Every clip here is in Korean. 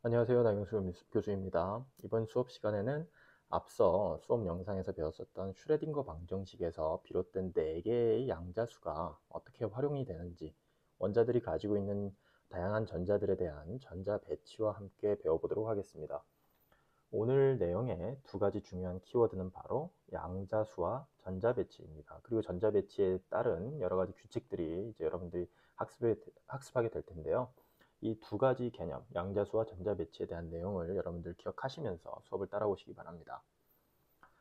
안녕하세요. 나경수 교수입니다. 이번 수업 시간에는 앞서 수업 영상에서 배웠었던 슈레딩거 방정식에서 비롯된 4개의 양자수가 어떻게 활용이 되는지, 원자들이 가지고 있는 다양한 전자들에 대한 전자 배치와 함께 배워보도록 하겠습니다. 오늘 내용의 2가지 중요한 키워드는 바로 양자수와 전자 배치입니다. 그리고 전자 배치에 따른 여러 가지 규칙들이 이제 여러분들이 학습하게 될 텐데요. 이 2가지 개념, 양자수와 전자 배치에 대한 내용을 여러분들 기억하시면서 수업을 따라오시기 바랍니다.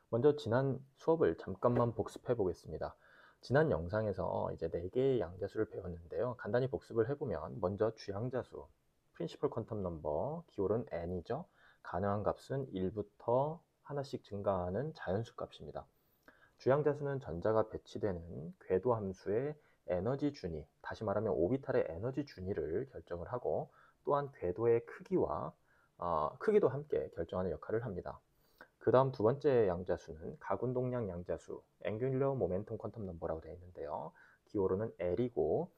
먼저 지난 수업을 잠깐만 복습해 보겠습니다. 지난 영상에서 이제 4개의 양자수를 배웠는데요. 간단히 복습을 해보면 먼저 주양자수, 프린시플 퀀텀 넘버, 기울은 n이죠. 가능한 값은 1부터 하나씩 증가하는 자연수 값입니다. 주양자수는 전자가 배치되는 궤도 함수의 에너지 준위, 다시 말하면 오비탈의 에너지 준위를 결정을 하고, 또한 궤도의 크기와 크기도 함께 결정하는 역할을 합니다. 그 다음 2번째 양자수는 가군동량 양자수, 앵귤러 모멘텀 퀀텀 넘버라고 되어 있는데요. 기호로는 L이고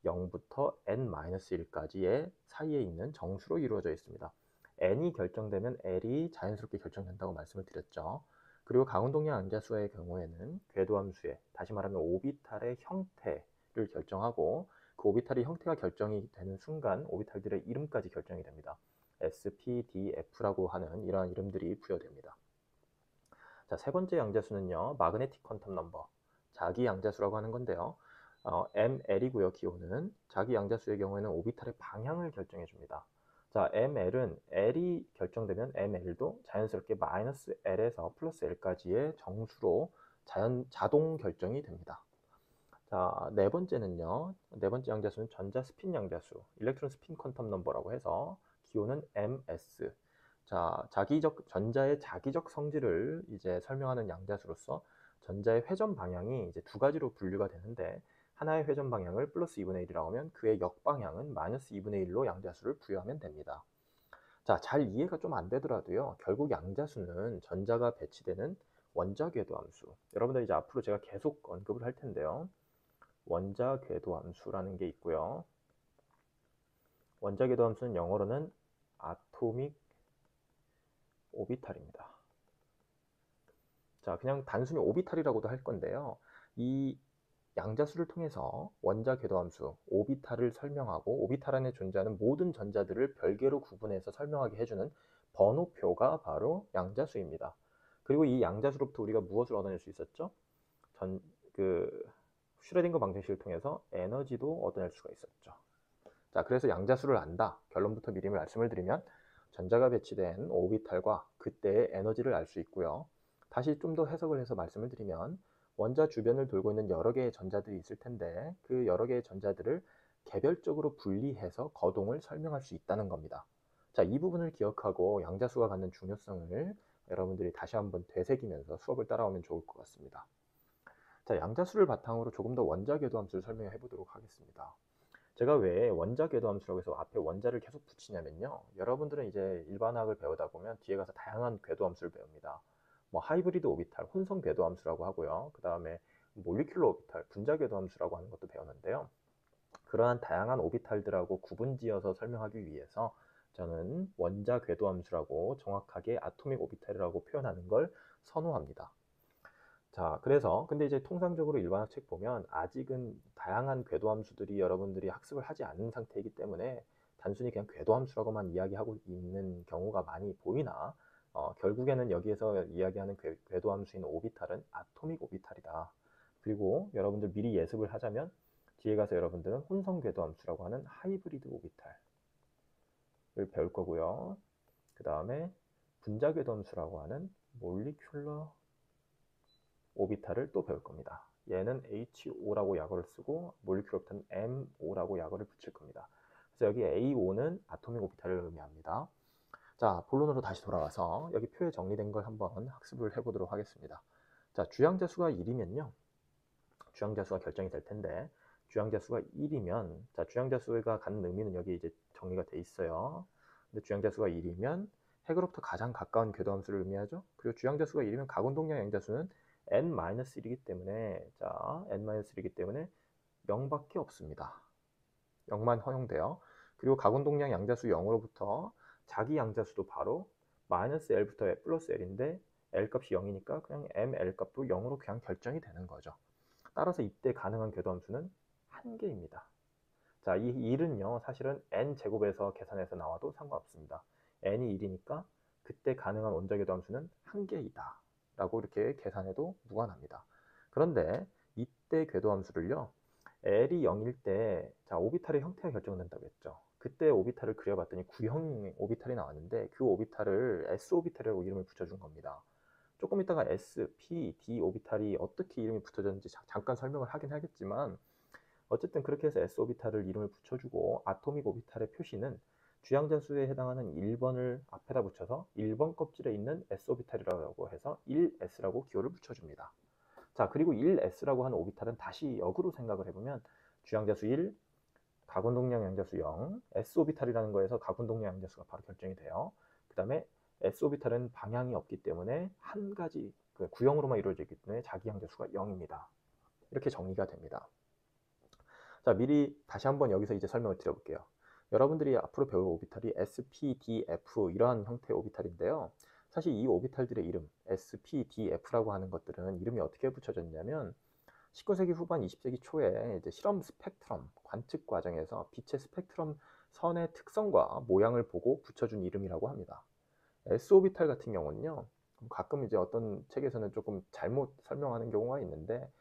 0부터 n-1까지의 사이에 있는 정수로 이루어져 있습니다. n이 결정되면 L이 자연스럽게 결정된다고 말씀을 드렸죠. 그리고 가운동량 양자수의 경우에는 궤도함수의, 다시 말하면 오비탈의 형태를 결정하고, 그 오비탈의 형태가 결정이 되는 순간 오비탈들의 이름까지 결정이 됩니다. S, P, D, F라고 하는 이러한 이름들이 부여됩니다. 자, 3번째 양자수는요, 마그네틱 퀀텀 넘버, 자기 양자수라고 하는 건데요. ML이고요. 기호는 자기 양자수의 경우에는 오비탈의 방향을 결정해 줍니다. 자, ML은 L이 결정되면 ML도 자연스럽게 마이너스 L에서 플러스 L까지의 정수로 자동 결정이 됩니다. 자, 4번째는요. 4번째 양자수는 전자 스핀 양자수, 일렉트론 스핀 퀀텀 넘버라고 해서 기호는 MS. 자, 전자의 자기적 성질을 이제 설명하는 양자수로서 전자의 회전 방향이 이제 2가지로 분류가 되는데, 하나의 회전 방향을 플러스 2분의 1이라고 하면 그의 역방향은 마이너스 2분의 1로 양자수를 부여하면 됩니다. 자, 잘 이해가 좀 안 되더라도요, 결국 양자수는 전자가 배치되는 원자 궤도 함수. 여러분들 이제 앞으로 제가 계속 언급을 할 텐데요. 원자 궤도 함수라는 게 있고요. 원자 궤도 함수는 영어로는 아토믹 오비탈입니다. 자, 그냥 단순히 오비탈이라고도 할 건데요. 이 양자수를 통해서 원자 궤도함수, 오비탈을 설명하고, 오비탈 안에 존재하는 모든 전자들을 별개로 구분해서 설명하게 해주는 번호표가 바로 양자수입니다. 그리고 이 양자수로부터 우리가 무엇을 얻어낼 수 있었죠? 슈레딩거 방정식을 통해서 에너지도 얻어낼 수가 있었죠. 자, 그래서 양자수를 안다. 결론부터 미리 말씀을 드리면 전자가 배치된 오비탈과 그때의 에너지를 알 수 있고요. 다시 좀 더 해석을 해서 말씀을 드리면 원자 주변을 돌고 있는 여러 개의 전자들이 있을 텐데, 그 여러 개의 전자들을 개별적으로 분리해서 거동을 설명할 수 있다는 겁니다. 자, 이 부분을 기억하고 양자수가 갖는 중요성을 여러분들이 다시 한번 되새기면서 수업을 따라오면 좋을 것 같습니다. 자, 양자수를 바탕으로 조금 더 원자 궤도 함수를 설명해 보도록 하겠습니다. 제가 왜 원자 궤도 함수라고 해서 앞에 원자를 계속 붙이냐면요, 여러분들은 이제 일반학을 배우다 보면 뒤에 가서 다양한 궤도 함수를 배웁니다. 뭐 하이브리드 오비탈, 혼성 궤도 함수라고 하고요. 그 다음에 몰리큘러 오비탈, 분자 궤도 함수라고 하는 것도 배우는데요. 그러한 다양한 오비탈들하고 구분지어서 설명하기 위해서 저는 원자 궤도 함수라고 정확하게 아토믹 오비탈이라고 표현하는 걸 선호합니다. 자, 그래서 근데 이제 통상적으로 일반학 책 보면 아직은 다양한 궤도 함수들이 여러분들이 학습을 하지 않은 상태이기 때문에 단순히 그냥 궤도 함수라고만 이야기하고 있는 경우가 많이 보이나, 결국에는 여기에서 이야기하는 궤도 함수인 오비탈은 아토믹 오비탈이다. 그리고 여러분들 미리 예습을 하자면 뒤에 가서 여러분들은 혼성 궤도 함수라고 하는 하이브리드 오비탈을 배울 거고요. 그 다음에 분자 궤도 함수라고 하는 몰리큘러 오비탈을 또 배울 겁니다. 얘는 HO라고 약어를 쓰고 몰리큘러부터는 MO라고 약어를 붙일 겁니다. 그래서 여기 AO는 아토믹 오비탈을 의미합니다. 자, 본론으로 다시 돌아와서 여기 표에 정리된 걸 한번 학습을 해보도록 하겠습니다. 자, 주양자수가 1이면요. 주양자수가 결정이 될 텐데, 주양자수가 1이면, 자, 주양자수가 갖는 의미는 여기 이제 정리가 돼 있어요. 근데 주양자수가 1이면 핵으로부터 가장 가까운 궤도함수를 의미하죠. 그리고 주양자수가 1이면 가군동량 양자수는 n-1이기 때문에, 자, n-1이기 때문에 0밖에 없습니다. 0만 허용돼요. 그리고 가군동량 양자수 0으로부터 자기 양자수도 바로 마이너스 L부터 플러스 L인데 L 값이 0이니까 그냥 ML 값도 0으로 그냥 결정이 되는 거죠. 따라서 이때 가능한 궤도함수는 한 개입니다. 자, 이 1은요, 사실은 n제곱에서 계산해서 나와도 상관없습니다. n이 1이니까 그때 가능한 원자궤도함수는 한 개이다 라고 이렇게 계산해도 무관합니다. 그런데 이때 궤도함수를요, L이 0일 때, 자, 오비탈의 형태가 결정된다고 했죠. 그때 오비탈을 그려봤더니 구형 오비탈이 나왔는데 그 오비탈을 S 오비탈이라고 이름을 붙여준 겁니다. 조금 이따가 S, P, D 오비탈이 어떻게 이름이 붙어졌는지 잠깐 설명을 하긴 하겠지만, 어쨌든 그렇게 해서 S 오비탈을 이름을 붙여주고 아토믹 오비탈의 표시는 주양자수에 해당하는 1번을 앞에다 붙여서 1번 껍질에 있는 S 오비탈이라고 해서 1S라고 기호를 붙여줍니다. 자, 그리고 1S라고 하는 오비탈은 다시 역으로 생각을 해보면 주양자수 1, 가군동량 양자수 0, S 오비탈이라는 거에서 가군동량 양자수가 바로 결정이 돼요. 그 다음에 S 오비탈은 방향이 없기 때문에 한 가지 구형으로만 이루어져 있기 때문에 자기 양자수가 0입니다. 이렇게 정리가 됩니다. 자, 미리 다시 한번 여기서 이제 설명을 드려볼게요. 여러분들이 앞으로 배울 오비탈이 S, P, D, F 이러한 형태의 오비탈인데요. 사실 이 오비탈들의 이름, S, P, D, F라고 하는 것들은 이름이 어떻게 붙여졌냐면 19세기 후반 20세기 초에 이제 실험 스펙트럼 관측 과정에서 빛의 스펙트럼 선의 특성과 모양을 보고 붙여준 이름이라고 합니다. S 오비탈 같은 경우는요, 가끔 이제 어떤 책에서는 조금 잘못 설명하는 경우가 있는데,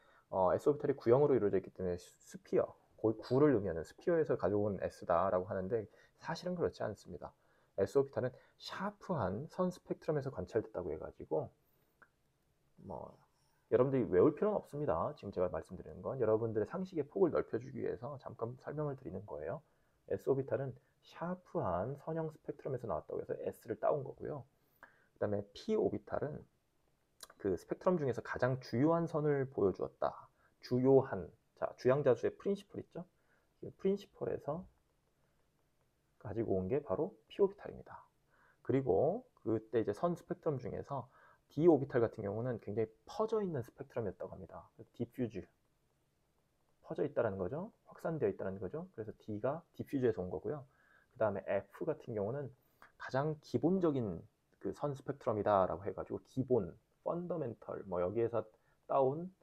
S 오비탈이 구형으로 이루어져 있기 때문에 스피어, 구를 의미하는 스피어에서 가져온 S다라고 하는데 사실은 그렇지 않습니다. S 오비탈은 샤프한 선 스펙트럼에서 관찰됐다고 해가지고 여러분들이 외울 필요는 없습니다. 지금 제가 말씀드리는 건 여러분들의 상식의 폭을 넓혀주기 위해서 잠깐 설명을 드리는 거예요. S 오비탈은 샤프한 선형 스펙트럼에서 나왔다고 해서 S를 따온 거고요. 그 다음에 P 오비탈은 그 스펙트럼 중에서 가장 주요한 선을 보여주었다. 주요한, 자, 주양자수의 프린시플 있죠? 프린시플에서 가지고 온 게 바로 P 오비탈입니다. 그리고 그때 이제 선 스펙트럼 중에서 D 오비탈 같은 경우는 굉장히 퍼져 있는 스펙트럼이었다고 합니다. 디퓨즈, 퍼져 있다는 거죠. 확산되어 있다는 거죠. 그래서 D가 디퓨즈에서 온 거고요. 그 다음에 F 같은 경우는 가장 기본적인 그 선 스펙트럼이다라고 해가지고 기본, 펀더멘털, 여기에서 따온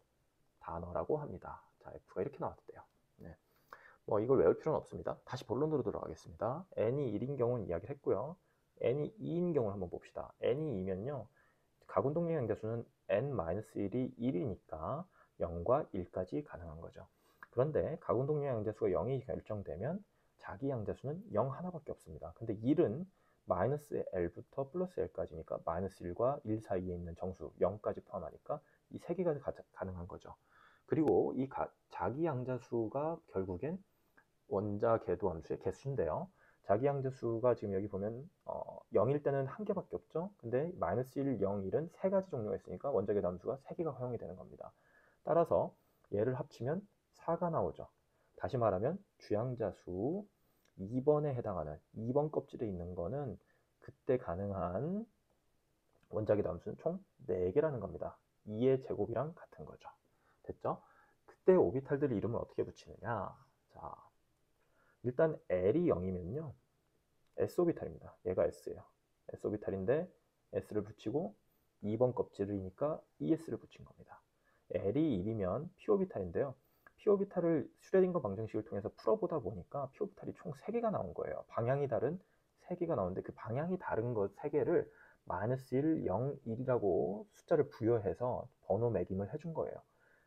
단어라고 합니다. 자, F가 이렇게 나왔대요. 네. 이걸 외울 필요는 없습니다. 다시 본론으로 돌아가겠습니다. n이 1인 경우는 이야기를 했고요. n이 2인 경우를 한번 봅시다. n이 2면요. 가군동량 양자수는 n-1이 1이니까 0과 1까지 가능한 거죠. 그런데 가군동량 양자수가 0이 결정되면 자기 양자수는 0 하나밖에 없습니다. 근데 1은 마이너스 L부터 플러스 L까지니까 마이너스 1과 1 사이에 있는 정수 0까지 포함하니까 이 세 개가 가능한 거죠. 그리고 이 자기 양자수가 결국엔 원자 궤도함수의 개수인데요. 자기 양자수가 지금 여기 보면 0일 때는 한 개밖에 없죠. 근데 마이너스 1, 0, 1은 세 가지 종류가 있으니까 원자 궤도함수가 세 개가 허용이 되는 겁니다. 따라서 얘를 합치면 4가 나오죠. 다시 말하면 주양자수 2번에 해당하는 2번 껍질에 있는 거는 그때 가능한 원자 궤도함수는 총 4개라는 겁니다. 2의 제곱이랑 같은 거죠. 됐죠? 그때 오비탈들 이름을 어떻게 붙이느냐? 자, 일단 L이 0이면요. S 오비탈입니다. 얘가 S예요. S 오비탈인데 S를 붙이고 2번 껍질이니까 ES를 붙인 겁니다. L이 1이면 P 오비탈인데요. P 오비탈을 슈레딩거 방정식을 통해서 풀어보다 보니까 P 오비탈이 총 3개가 나온 거예요. 방향이 다른 3개가 나오는데 그 방향이 다른 것 3개를 마이너스 1, 0, 1이라고 숫자를 부여해서 번호 매김을 해준 거예요.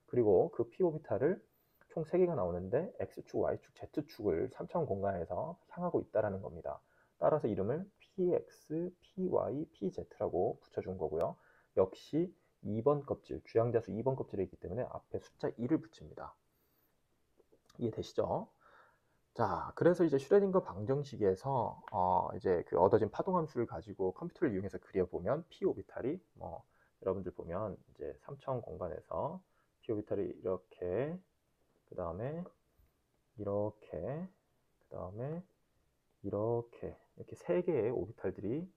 그리고 그 P 오비탈을 총 3개가 나오는데 X축, Y축, Z축을 3차원 공간에서 향하고 있다는 겁니다. 따라서 이름을 PX, PY, PZ라고 붙여준 거고요. 역시 2번 껍질, 주양자수 2번 껍질에 있기 때문에 앞에 숫자 2를 붙입니다. 이해되시죠? 자, 그래서 이제 슈레딩거 방정식에서 이제 그 얻어진 파동함수를 가지고 컴퓨터를 이용해서 그려보면 P 오비탈이 여러분들 보면 이제 3차원 공간에서 P 오비탈이 이렇게, 그 다음에 이렇게, 그 다음에 이렇게 3개의 오비탈들이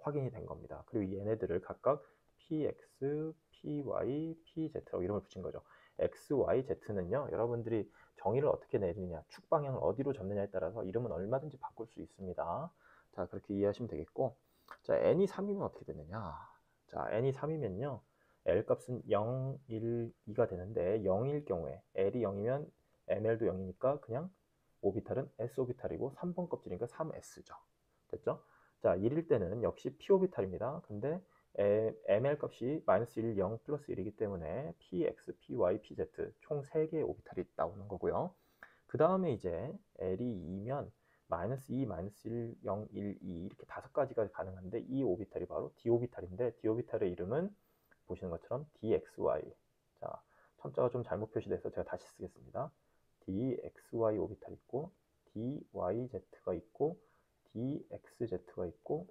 확인이 된 겁니다. 그리고 얘네들을 각각 PX, PY, PZ라고 이름을 붙인 거죠. X, Y, Z는요, 여러분들이 정의를 어떻게 내리느냐, 축 방향을 어디로 잡느냐에 따라서 이름은 얼마든지 바꿀 수 있습니다. 자, 그렇게 이해하시면 되겠고, 자, n이 3이면 어떻게 되느냐? 자, n이 3이면요. L 값은 0, 1, 2가 되는데 0일 경우에 L이 0이면 ML도 0이니까 그냥 오비탈은 S오비탈이고 3번 껍질이니까 3S죠. 됐죠? 자, 1일 때는 역시 P오비탈입니다. 근데 ML 값이 마이너스 1, 0, 플러스 1이기 때문에 PX, PY, PZ 총 3개의 오비탈이 나오는 거고요. 그 다음에 이제 L이 2면 마이너스 2, 마이너스 1, 0, 1, 2 이렇게 5가지가 가능한데 이 오비탈이 바로 D오비탈인데 D오비탈의 이름은 보시는 것처럼 DXY. 자, 첨자가 좀 잘못 표시돼서 제가 다시 쓰겠습니다. DXY 오비탈 있고 DYZ가 있고 DXZ가 있고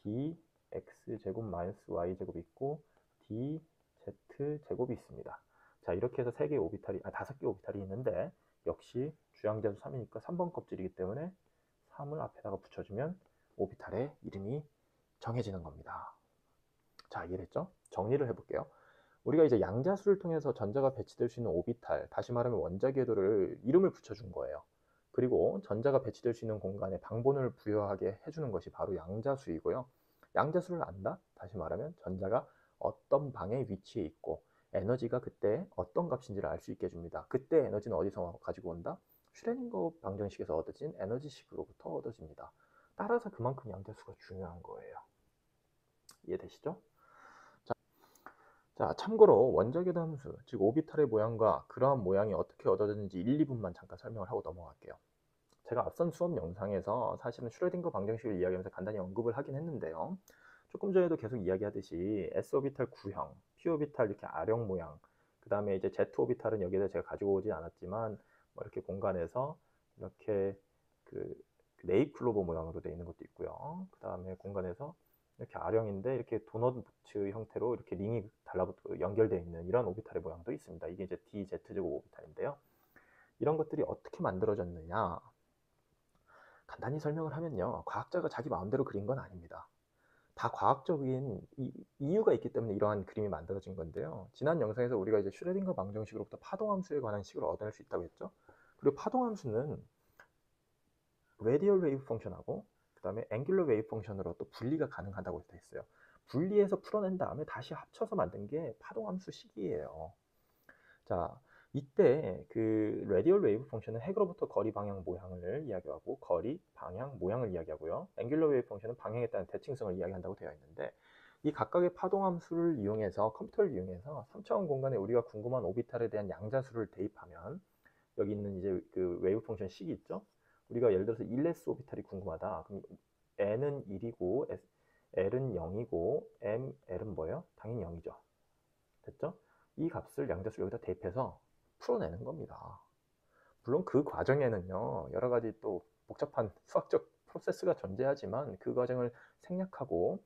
DX제곱 마이너스 Y제곱이 있고 DZ제곱이 있습니다. 자, 이렇게 해서 3개의 오비탈이, 5개의 오비탈이 있는데 역시 주양자수 3이니까 3번 껍질이기 때문에 3을 앞에다가 붙여주면 오비탈의 이름이 정해지는 겁니다. 자, 이해됐죠? 정리를 해볼게요. 우리가 이제 양자수를 통해서 전자가 배치될 수 있는 오비탈, 다시 말하면 원자 궤도를 이름을 붙여준 거예요. 그리고 전자가 배치될 수 있는 공간에 방본을 부여하게 해주는 것이 바로 양자수이고요. 양자수를 안다? 다시 말하면 전자가 어떤 방에 위치해 있고 에너지가 그때 어떤 값인지를 알 수 있게 해줍니다. 그때 에너지는 어디서 가지고 온다? 슈레딩거 방정식에서 얻어진 에너지식으로부터 얻어집니다. 따라서 그만큼 양자수가 중요한 거예요. 이해되시죠? 자, 참고로 원자궤도 함수, 즉 오비탈의 모양과 그러한 모양이 어떻게 얻어졌는지 1, 2분만 잠깐 설명을 하고 넘어갈게요. 제가 앞선 수업 영상에서 사실은 슈레딩거 방정식을 이야기하면서 간단히 언급을 하긴 했는데요. 조금 전에도 계속 이야기하듯이 S오비탈 구형, P오비탈 이렇게 R형 모양, 그 다음에 이제 Z오비탈은 여기에다 제가 가지고 오진 않았지만 뭐 이렇게 공간에서 이렇게 그 네잎클로버 모양으로 되어 있는 것도 있고요. 그 다음에 공간에서 이렇게 R형인데 이렇게 도너츠 형태로 이렇게 링이 달라붙고 연결되어 있는 이런 오비탈의 모양도 있습니다. 이게 이제 DZ제곱 오비탈인데요. 이런 것들이 어떻게 만들어졌느냐? 간단히 설명을 하면요. 과학자가 자기 마음대로 그린 건 아닙니다. 다 과학적인 이유가 있기 때문에 이러한 그림이 만들어진 건데요. 지난 영상에서 우리가 이제 슈레딩거 방정식으로부터 파동함수에 관한 식을 얻어낼 수 있다고 했죠. 그리고 파동함수는 레디얼 웨이브 펑션하고 그 다음에 앵귤러 웨이브 펑션으로 또 분리가 가능하다고 했어요. 분리해서 풀어낸 다음에 다시 합쳐서 만든 게 파동함수 식이에요. 자, 이때 그 레디얼 웨이브 펑션은 핵으로부터 거리, 방향, 모양을 이야기하고 거리, 방향, 모양을 이야기하고요. 앵귤러 웨이브 펑션은 방향에 따른 대칭성을 이야기한다고 되어 있는데 이 각각의 파동함수를 이용해서 컴퓨터를 이용해서 3차원 공간에 우리가 궁금한 오비탈에 대한 양자수를 대입하면 여기 있는 이제 그 웨이브 펑션 식이 있죠. 우리가 예를 들어서 1s 오비탈이 궁금하다. 그럼 n은 1이고 l은 0이고 ml은 뭐예요? 당연히 0이죠. 됐죠? 이 값을 양자수 여기다 대입해서 풀어내는 겁니다. 물론 그 과정에는요, 여러 가지 또 복잡한 수학적 프로세스가 존재하지만 그 과정을 생략하고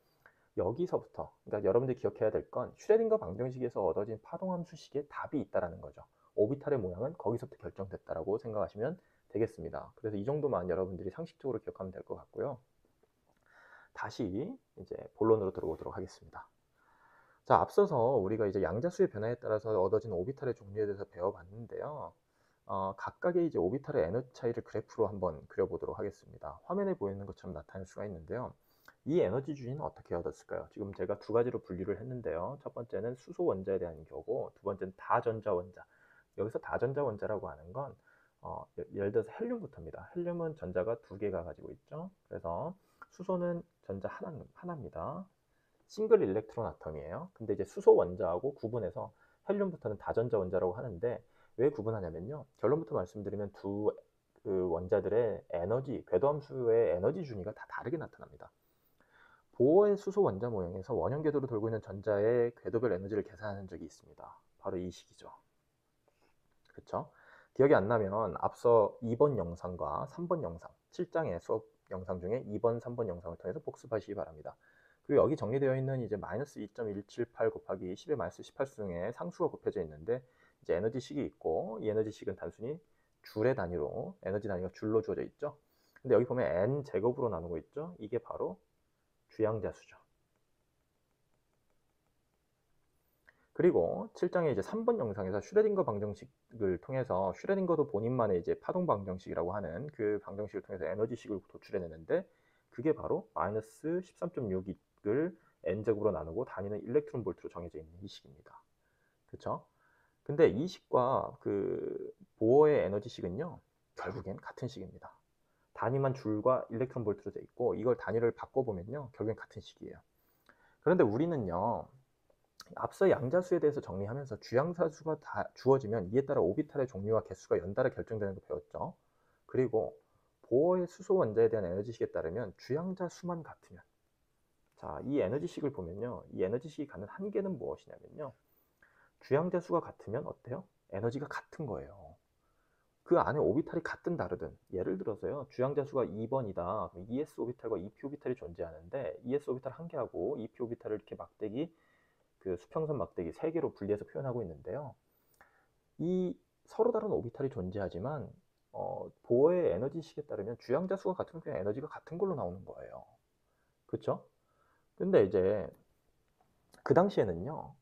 여기서부터, 그러니까 여러분들이 기억해야 될 건 슈레딩거 방정식에서 얻어진 파동함수식에 답이 있다라는 거죠. 오비탈의 모양은 거기서부터 결정됐다라고 생각하시면 되겠습니다. 그래서 이 정도만 여러분들이 상식적으로 기억하면 될 것 같고요. 다시 이제 본론으로 들어오도록 하겠습니다. 자, 앞서서 우리가 이제 양자수의 변화에 따라서 얻어진 오비탈의 종류에 대해서 배워봤는데요. 각각의 이제 오비탈의 에너지 차이를 그래프로 한번 그려보도록 하겠습니다. 화면에 보이는 것처럼 나타낼 수가 있는데요. 이 에너지 주기는 어떻게 얻었을까요? 지금 제가 두 가지로 분류를 했는데요. 첫 번째는 수소 원자에 대한 경우, 두 번째는 다전자 원자. 여기서 다전자 원자라고 하는 건 예를 들어서 헬륨부터입니다. 헬륨은 전자가 2개가 가지고 있죠. 그래서 수소는 전자 하나입니다. 싱글 일렉트론 아텀이에요. 근데 이제 수소 원자하고 구분해서 헬륨부터는 다전자 원자라고 하는데 왜 구분하냐면요. 결론부터 말씀드리면 두 그 원자들의 에너지, 궤도함수의 에너지 준위가 다 다르게 나타납니다. 보어의 수소 원자 모형에서 원형 궤도로 돌고 있는 전자의 궤도별 에너지를 계산한 적이 있습니다. 바로 이 식이죠. 그렇죠? 기억이 안 나면 앞서 2번 영상과 3번 영상, 7장의 수업 영상 중에 2번, 3번 영상을 통해서 복습하시기 바랍니다. 그리고 여기 정리되어 있는 이제 마이너스 2.178 곱하기 10의 마이너스 18수중에 상수가 곱해져 있는데 이제 에너지식이 있고 이 에너지식은 단순히 줄의 단위로 에너지 단위가 줄로 주어져 있죠. 근데 여기 보면 n 제곱으로 나누고 있죠. 이게 바로 주양자수죠. 그리고 7장의 이제 3번 영상에서 슈레딩거 방정식을 통해서 슈레딩거도 본인만의 이제 파동 방정식이라고 하는 그 방정식을 통해서 에너지식을 도출해내는데 그게 바로 마이너스 13.6을 n제곱으로 나누고 단위는 일렉트론 볼트로 정해져 있는 이 식입니다. 그쵸? 근데 이 식과 그 보어의 에너지식은요, 결국엔 같은 식입니다. 단위만 줄과 일렉트론 볼트로 되어 있고, 이걸 단위를 바꿔보면요, 결국엔 같은 식이에요. 그런데 우리는요, 앞서 양자수에 대해서 정리하면서 주양자수가 다 주어지면 이에 따라 오비탈의 종류와 개수가 연달아 결정되는 거 배웠죠. 그리고 보어의 수소 원자에 대한 에너지식에 따르면 주양자수만 같으면, 자, 이 에너지식을 보면요, 이 에너지식이 갖는 한계는 무엇이냐면요, 주양자수가 같으면 어때요? 에너지가 같은 거예요. 그 안에 오비탈이 같든 다르든, 예를 들어서요, 주양자수가 2번이다. ES 오비탈과 EP 오비탈이 존재하는데 ES 오비탈 1개하고 EP 오비탈을 이렇게 막대기, 그 수평선 막대기 3개로 분리해서 표현하고 있는데요. 이 서로 다른 오비탈이 존재하지만 보어의 에너지식에 따르면 주양자수가 같으면 그냥 에너지가 같은 걸로 나오는 거예요. 그쵸? 근데 이제 그 당시에는요,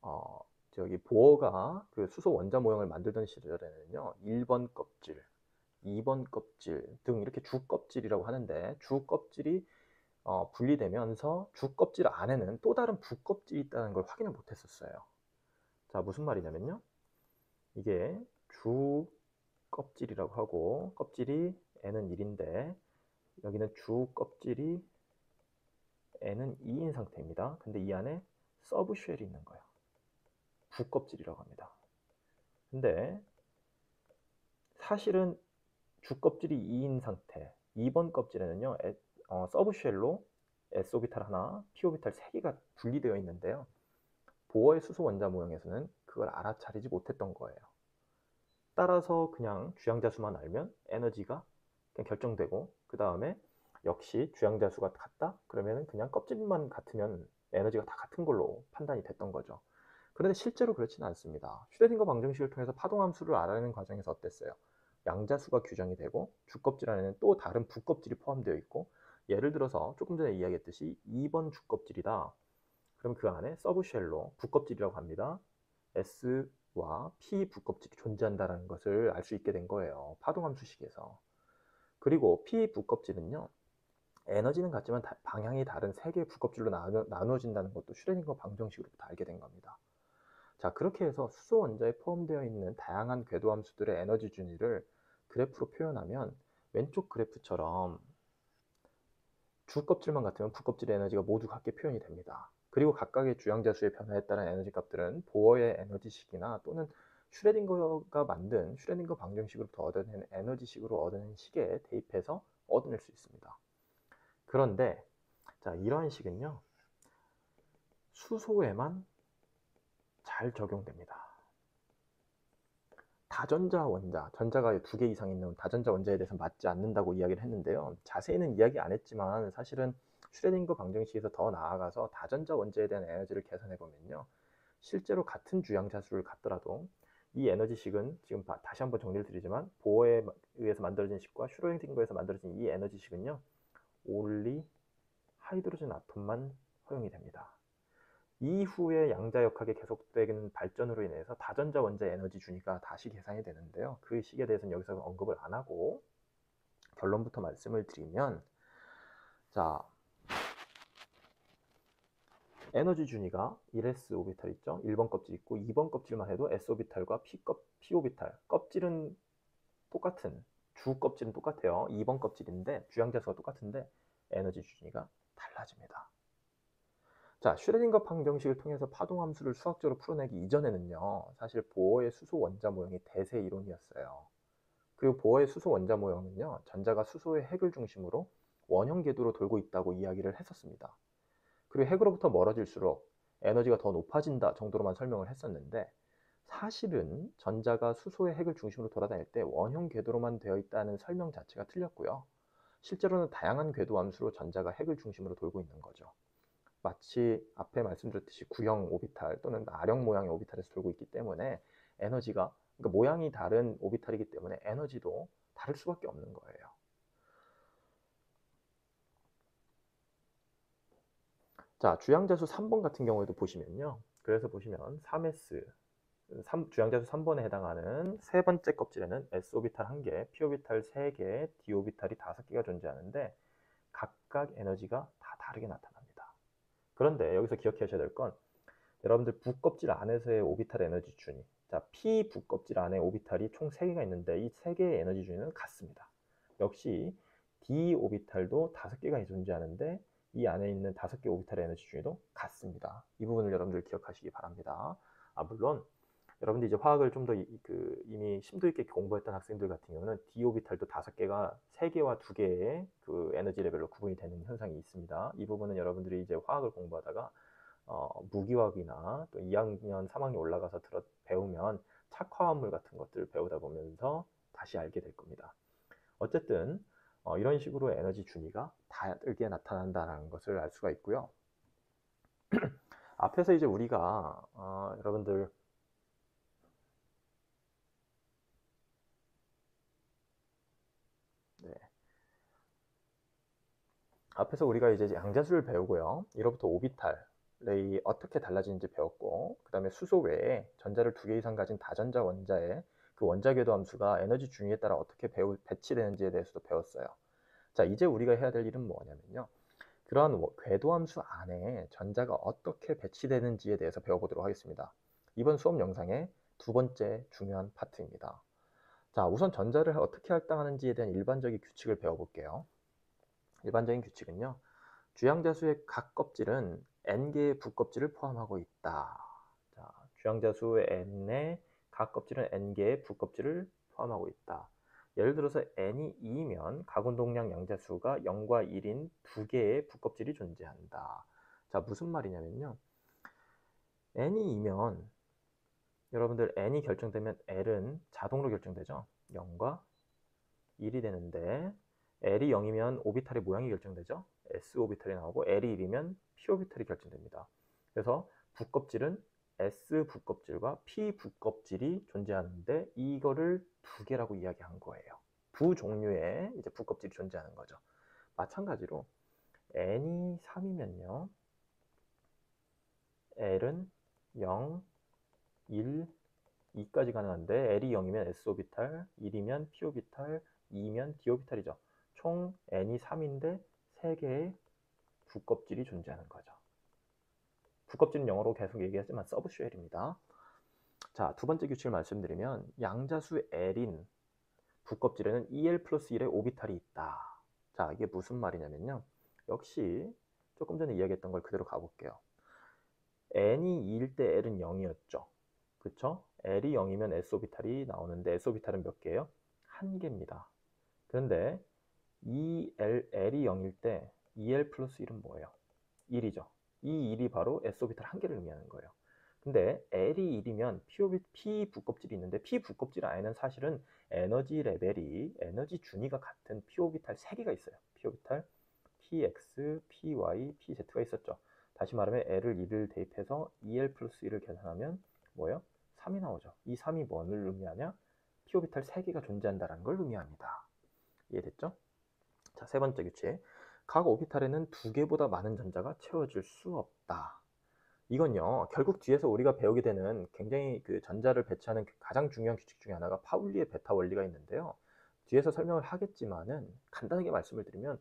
저기 보어가 그 수소 원자 모형을 만들던 시절에는요, 1번 껍질, 2번 껍질 등 이렇게 주 껍질이라고 하는데, 주 껍질이 분리되면서 주 껍질 안에는 또 다른 부 껍질이 있다는 걸 확인을 못 했었어요. 자, 무슨 말이냐면요, 이게 주 껍질이라고 하고, 껍질이 n은 1인데 여기는 주 껍질이 n은 2인 상태입니다. 근데 이 안에 서브 쉘이 있는 거예요. 부 껍질이라고 합니다. 근데 사실은 주 껍질이 2인 상태, 2번 껍질에는요, 서브 쉘로 s 오비탈 하나, p 오비탈 3개가 분리되어 있는데요, 보어의 수소 원자 모형에서는 그걸 알아차리지 못했던 거예요. 따라서 그냥 주양자수만 알면 에너지가 그냥 결정되고, 그 다음에 역시 주양자수가 같다? 그러면 그냥 껍질만 같으면 에너지가 다 같은 걸로 판단이 됐던 거죠. 그런데 실제로 그렇지는 않습니다. 슈레딩거 방정식을 통해서 파동함수를 알아내는 과정에서 어땠어요? 양자수가 규정이 되고 주껍질 안에는 또 다른 부껍질이 포함되어 있고, 예를 들어서 조금 전에 이야기했듯이 2번 주껍질이다. 그럼 그 안에 서브쉘로 부껍질이라고 합니다. S와 P 부껍질이 존재한다는 것을 알 수 있게 된 거예요. 파동함수식에서. 그리고 P 부껍질은요, 에너지는 같지만 방향이 다른 3개의 부껍질로 나누어진다는 것도 슈레딩거 방정식으로부터 알게 된 겁니다. 자, 그렇게 해서 수소 원자에 포함되어 있는 다양한 궤도함수들의 에너지 준위를 그래프로 표현하면 왼쪽 그래프처럼 주 껍질만 같으면 부껍질의 에너지가 모두 같게 표현이 됩니다. 그리고 각각의 주양자수의 변화에 따른 에너지 값들은 보어의 에너지식이나 또는 슈레딩거가 만든 슈레딩거 방정식으로부터 얻어낸 에너지식으로 얻어낸 식에 대입해서 얻어낼 수 있습니다. 그런데 자, 이러한 식은요, 수소에만 잘 적용됩니다. 다전자 원자, 전자가 2개 이상 있는 다전자 원자에 대해서 맞지 않는다고 이야기를 했는데요. 자세히는 이야기 안 했지만 사실은 슈레딩거 방정식에서 더 나아가서 다전자 원자에 대한 에너지를 계산해 보면요, 실제로 같은 주양자수를 갖더라도 이 에너지식은 지금 다시 한번 정리를 드리지만 보어에 의해서 만들어진 식과 슈레딩거에서 만들어진 이 에너지식은요, only 하이드로젠 아톰만 허용이 됩니다. 이후에 양자역학의 계속되는 발전으로 인해서 다전자 원자 에너지 준위가 다시 계산이 되는데요, 그 식에 대해서는 여기서 언급을 안 하고 결론부터 말씀을 드리면, 자, 에너지 준위가 1s 오비탈 있죠, 1번 껍질 있고 2번 껍질만 해도 s 오비탈과 p 오비탈, 껍질은 똑같은, 주 껍질은 똑같아요. 2번 껍질인데 주양자수가 똑같은데 에너지 준위가 달라집니다. 자, 슈레딩거 방정식을 통해서 파동함수를 수학적으로 풀어내기 이전에는요, 사실 보어의 수소 원자 모형이 대세 이론이었어요. 그리고 보어의 수소 원자 모형은요, 전자가 수소의 핵을 중심으로 원형 궤도로 돌고 있다고 이야기를 했었습니다. 그리고 핵으로부터 멀어질수록 에너지가 더 높아진다 정도로만 설명을 했었는데, 사실은 전자가 수소의 핵을 중심으로 돌아다닐 때 원형 궤도로만 되어 있다는 설명 자체가 틀렸고요. 실제로는 다양한 궤도 함수로 전자가 핵을 중심으로 돌고 있는 거죠. 마치 앞에 말씀드렸듯이 구형 오비탈 또는 R형 모양의 오비탈에서 돌고 있기 때문에 에너지가, 그러니까 모양이 다른 오비탈이기 때문에 에너지도 다를 수밖에 없는 거예요. 자, 주양자수 3번 같은 경우에도 보시면요, 그래서 보시면 3s, 주양자수 3번에 해당하는 세 번째 껍질에는 s 오비탈 1개, p 오비탈 3개, d 오비탈이 5개가 존재하는데, 각각 에너지가 다 다르게 나타납니다. 그런데 여기서 기억하셔야 될 건 여러분들 부껍질 안에서의 오비탈 에너지 준위, 자, P 부껍질 안에 오비탈이 총 3개가 있는데 이 3개의 에너지 준위는 같습니다. 역시 D 오비탈도 5개가 존재하는데 이 안에 있는 5개 오비탈의 에너지 준위도 같습니다. 이 부분을 여러분들 기억하시기 바랍니다. 물론 여러분들 이제 화학을 좀 더 이미 심도 있게 공부했던 학생들 같은 경우는 D 오비탈도 5개가 3개와 2개의 그 에너지 레벨로 구분이 되는 현상이 있습니다. 이 부분은 여러분들이 이제 화학을 공부하다가 무기화학이나 또 2학년, 3학년 올라가서 배우면 착화합물 같은 것들을 배우다 보면서 다시 알게 될 겁니다. 어쨌든 이런 식으로 에너지 준위가 다르게 나타난다는 것을 알 수가 있고요. 앞에서 이제 우리가 여러분들 앞에서 우리가 이제 양자수를 배우고요. 1호부터 오비탈이 어떻게 달라지는지 배웠고, 그 다음에 수소 외에 전자를 2개 이상 가진 다전자 원자의 그 원자 궤도 함수가 에너지 준위에 따라 어떻게 배치되는지에 대해서도 배웠어요. 자, 이제 우리가 해야 될 일은 뭐냐면요. 그러한 궤도 함수 안에 전자가 어떻게 배치되는지에 대해서 배워보도록 하겠습니다. 이번 수업 영상의 2번째 중요한 파트입니다. 자, 우선 전자를 어떻게 할당하는지에 대한 일반적인 규칙을 배워볼게요. 일반적인 규칙은요. 주양자수의 각 껍질은 n개의 부껍질을 포함하고 있다. 자, 주양자수 n의 각 껍질은 n개의 부껍질을 포함하고 있다. 예를 들어서 n이 2면 각운동량 양자수가 0과 1인 2개의 부껍질이 존재한다. 자, 무슨 말이냐면요. n이 2면 여러분들 n이 결정되면 l은 자동으로 결정되죠. 0과 1이 되는데 L이 0이면 오비탈의 모양이 결정되죠. S 오비탈이 나오고 L이 1이면 P 오비탈이 결정됩니다. 그래서 부껍질은 S 부껍질과 P 부껍질이 존재하는데 이거를 2개라고 이야기한 거예요. 두 종류의 이제 부껍질이 존재하는 거죠. 마찬가지로 N이 3이면요. L은 0, 1, 2까지 가능한데 L이 0이면 S 오비탈, 1이면 P 오비탈, 2면 D 오비탈이죠. 총 n이 3인데 3개의 부껍질이 존재하는 거죠. 부껍질은 영어로 계속 얘기하지만 서브쉘입니다. 자, 2번째 규칙을 말씀드리면 양자수 L인 부껍질에는 EL 플러스 1의 오비탈이 있다. 자, 이게 무슨 말이냐면요. 역시 조금 전에 이야기했던 걸 그대로 가볼게요. n이 2일 때 L은 0이었죠. 그쵸? L이 0이면 S 오비탈이 나오는데 S 오비탈은 몇 개예요? 1개입니다. 그런데 L이 0일 때 EL 플러스 1은 뭐예요? 1이죠. 이 1이 바로 S 오비탈 1개를 의미하는 거예요. 근데 L이 1이면 P 부껍질이 있는데 P 부껍질 안에는 사실은 에너지 레벨이 에너지 준위가 같은 P 오비탈 3개가 있어요. P 오비탈 PX, PY, PZ가 있었죠. 다시 말하면 L을 1을 대입해서 EL 플러스 1을 계산하면 뭐예요? 3이 나오죠. 이 3이 뭐를 의미하냐? P 오비탈 3개가 존재한다는 걸 의미합니다. 이해됐죠? 자, 3번째 규칙. 각 오비탈에는 2개보다 많은 전자가 채워질 수 없다. 이건요, 결국 뒤에서 우리가 배우게 되는 굉장히 그 전자를 배치하는 가장 중요한 규칙 중에 하나가 파울리의 베타 원리가 있는데요. 뒤에서 설명을 하겠지만은 간단하게 말씀을 드리면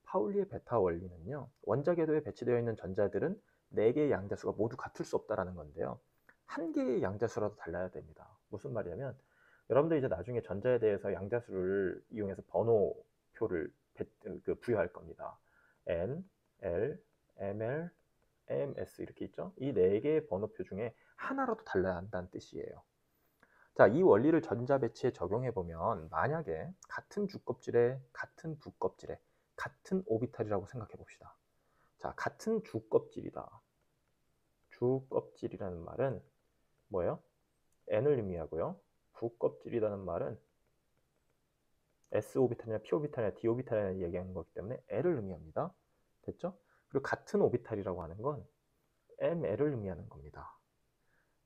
파울리의 베타 원리는요, 원자 궤도에 배치되어 있는 전자들은 4개의 양자수가 모두 같을 수 없다라는 건데요. 1개의 양자수라도 달라야 됩니다. 무슨 말이냐면 여러분들 이제 나중에 전자에 대해서 양자수를 이용해서 번호표를 부여할 겁니다. N, L, ML, MS 이렇게 있죠. 이 4개의 번호표 중에 하나라도 달라야 한다는 뜻이에요. 자, 이 원리를 전자 배치에 적용해 보면 만약에 같은 주껍질에 같은 부껍질에 같은 오비탈이라고 생각해 봅시다. 자, 같은 주껍질이다. 주껍질이라는 말은 뭐예요? N을 의미하고요. 부껍질이라는 말은 S 오비탈이나 P 오비탈이나 D 오비탈이나 얘기하는 거기 때문에 L을 의미합니다. 됐죠? 그리고 같은 오비탈이라고 하는 건 ML을 의미하는 겁니다.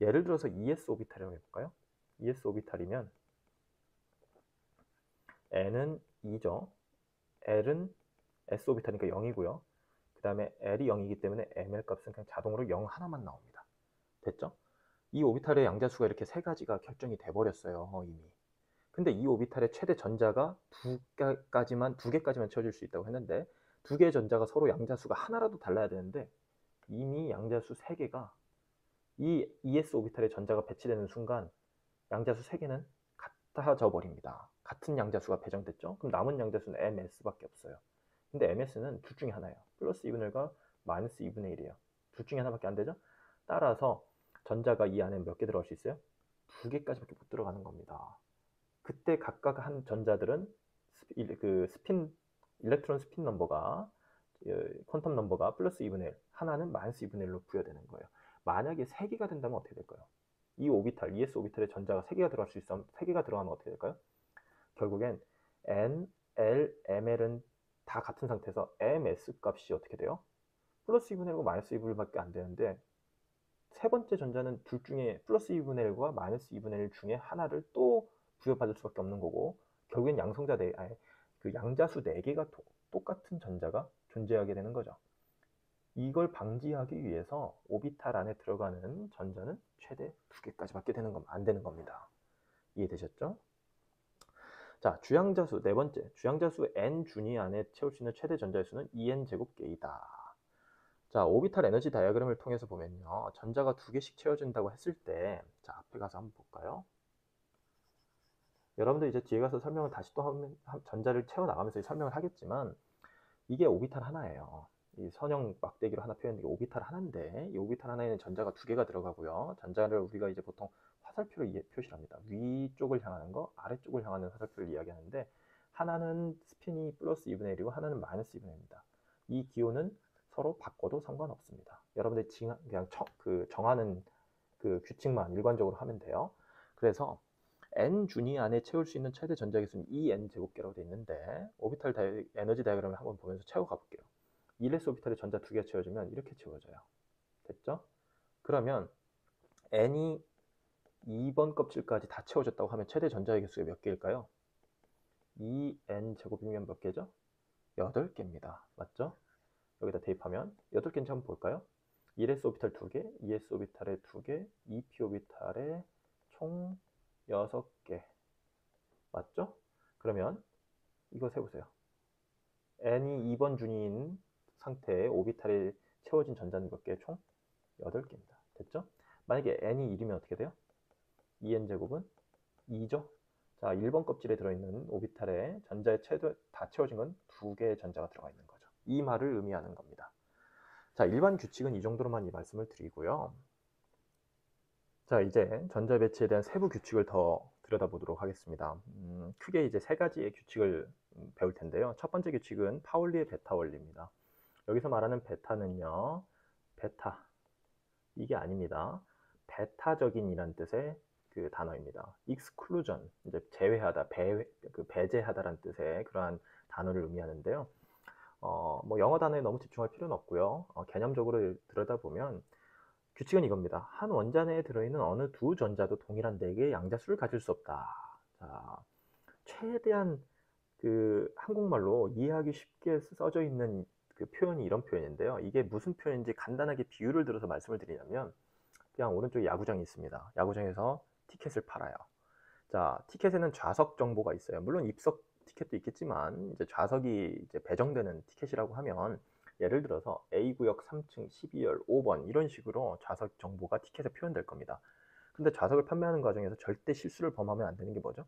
예를 들어서 ES 오비탈이라고 해볼까요? ES 오비탈이면 N은 2죠. L은 S 오비탈이니까 0이고요. 그 다음에 L이 0이기 때문에 ML 값은 그냥 자동으로 0 하나만 나옵니다. 됐죠? 이 오비탈의 양자수가 이렇게 3가지가 결정이 돼버렸어요. 이미. 근데 이 오비탈의 최대 전자가 2개까지만 채워질 수 있다고 했는데 두 개의 전자가 서로 양자수가 하나라도 달라야 되는데 이미 양자수 3개가 이 ES 오비탈에 전자가 배치되는 순간 양자수 3개는 같아져 버립니다. 같은 양자수가 배정됐죠? 그럼 남은 양자수는 MS밖에 없어요. 근데 MS는 둘 중에 하나예요. 플러스 2분의 1과 마이너스 2분의 1이에요. 둘 중에 하나밖에 안 되죠? 따라서 전자가 이 안에 몇 개 들어갈 수 있어요? 2개까지밖에 못 들어가는 겁니다. 그때 각각 한 전자들은 일렉트론 스핀 넘버가 퀀텀 넘버가 플러스 2분의 1, 하나는 마이너스 2분의 1로 부여되는 거예요. 만약에 3개가 된다면 어떻게 될까요? 이 오비탈, ES 오비탈에 전자가 3개가 들어갈 수 있으면 3개가 들어가면 어떻게 될까요? 결국엔 N, L, ML은 다 같은 상태에서 MS 값이 어떻게 돼요? 플러스 2분의 1과 마이너스 2분의 1밖에 안 되는데 세 번째 전자는 둘 중에 플러스 2분의 1과 마이너스 2분의 1 중에 하나를 또 부여받을 수밖에 없는 거고 결국엔 그 양자수 4개가 똑같은 전자가 존재하게 되는 거죠. 이걸 방지하기 위해서 오비탈 안에 들어가는 전자는 최대 2개까지밖에 안 되는 겁니다. 이해되셨죠? 자, 주양자수 네 번째, 주양자수 n 준위 안에 채울 수 있는 최대 전자의 수는 2n 제곱개이다. 자, 오비탈 에너지 다이어그램을 통해서 보면요, 전자가 2개씩 채워진다고 했을 때, 자, 앞에 가서 한번 볼까요? 여러분들 이제 뒤에 가서 설명을 다시 또 하면 전자를 채워 나가면서 설명을 하겠지만 이게 오비탈 하나예요. 이 선형 막대기로 하나 표현된 게 오비탈 하나인데 이 오비탈 하나에는 전자가 2개가 들어가고요. 전자를 우리가 이제 보통 화살표로 표시를 합니다. 위쪽을 향하는 거, 아래쪽을 향하는 화살표를 이야기하는데 하나는 스핀이 플러스 2분의 1이고 하나는 마이너스 2분의 1입니다. 이 기호는 서로 바꿔도 상관없습니다. 여러분들이 그냥 정하는 그 규칙만 일관적으로 하면 돼요. 그래서 n 준위 안에 채울 수 있는 최대 전자의 수는 2n 제곱개라고 되어 있는데 오비탈 에너지 다이어그램을 한번 보면서 채워가 볼게요. 1s 오비탈에 전자 2개가 채워지면 이렇게 채워져요. 됐죠? 그러면 n이 2번 껍질까지 다 채워졌다고 하면 최대 전자의 개수가 몇 개일까요? 2n 제곱이면 몇 개죠? 8개입니다. 맞죠? 여기다 대입하면 8개인지 한번 볼까요? 1s 오비탈 2개, 2s 오비탈에 2개, 2p 오비탈에 총 6개. 맞죠? 그러면 이거 세보세요. n이 2번 준위인 상태에 오비탈에 채워진 전자는 몇 개? 총 8개입니다. 됐죠? 만약에 n이 1이면 어떻게 돼요? 2n 제곱은 2죠? 자, 1번 껍질에 들어있는 오비탈에 전자에 다 채워진 건 2개의 전자가 들어가 있는 거죠. 이 말을 의미하는 겁니다. 자, 일반 규칙은 이 정도로만 이 말씀을 드리고요. 자, 이제 전자 배치에 대한 세부 규칙을 더 들여다보도록 하겠습니다. 크게 이제 3가지의 규칙을 배울 텐데요. 첫 번째 규칙은 파울리의 베타 원리입니다. 여기서 말하는 베타는요, 베타 이게 아닙니다. 베타적인이란 뜻의 그 단어입니다. exclusion, 이제 제외하다, 배제하다라는 뜻의 그러한 단어를 의미하는데요. 뭐 영어 단어에 너무 집중할 필요는 없고요. 개념적으로 들여다보면 규칙은 이겁니다. 한 원자 내에 들어있는 어느 두 전자도 동일한 4개의 양자수를 가질 수 없다. 자, 최대한 그 한국말로 이해하기 쉽게 써져 있는 그 표현이 이런 표현인데요. 이게 무슨 표현인지 간단하게 비유를 들어서 말씀을 드리자면 그냥 오른쪽에 야구장이 있습니다. 야구장에서 티켓을 팔아요. 자, 티켓에는 좌석 정보가 있어요. 물론 입석 티켓도 있겠지만 이제 좌석이 이제 배정되는 티켓이라고 하면 예를 들어서 A구역 3층 12열 5번 이런 식으로 좌석 정보가 티켓에 표현될 겁니다. 근데 좌석을 판매하는 과정에서 절대 실수를 범하면 안 되는 게 뭐죠?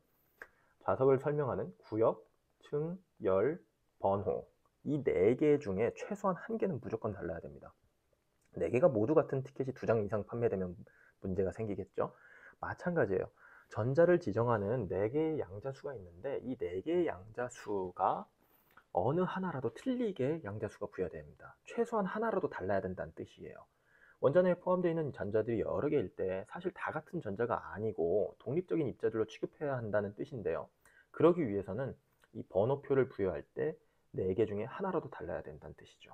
좌석을 설명하는 구역, 층, 열, 번호 이 4개 중에 최소한 1개는 무조건 달라야 됩니다. 4개가 모두 같은 티켓이 2장 이상 판매되면 문제가 생기겠죠? 마찬가지예요. 전자를 지정하는 4개의 양자수가 있는데 이 4개의 양자수가 어느 하나라도 틀리게 양자수가 부여됩니다. 최소한 하나라도 달라야 된다는 뜻이에요. 원자 내에 포함되어 있는 전자들이 여러 개일 때 사실 다 같은 전자가 아니고 독립적인 입자들로 취급해야 한다는 뜻인데요. 그러기 위해서는 이 번호표를 부여할 때 4개 중에 하나라도 달라야 된다는 뜻이죠.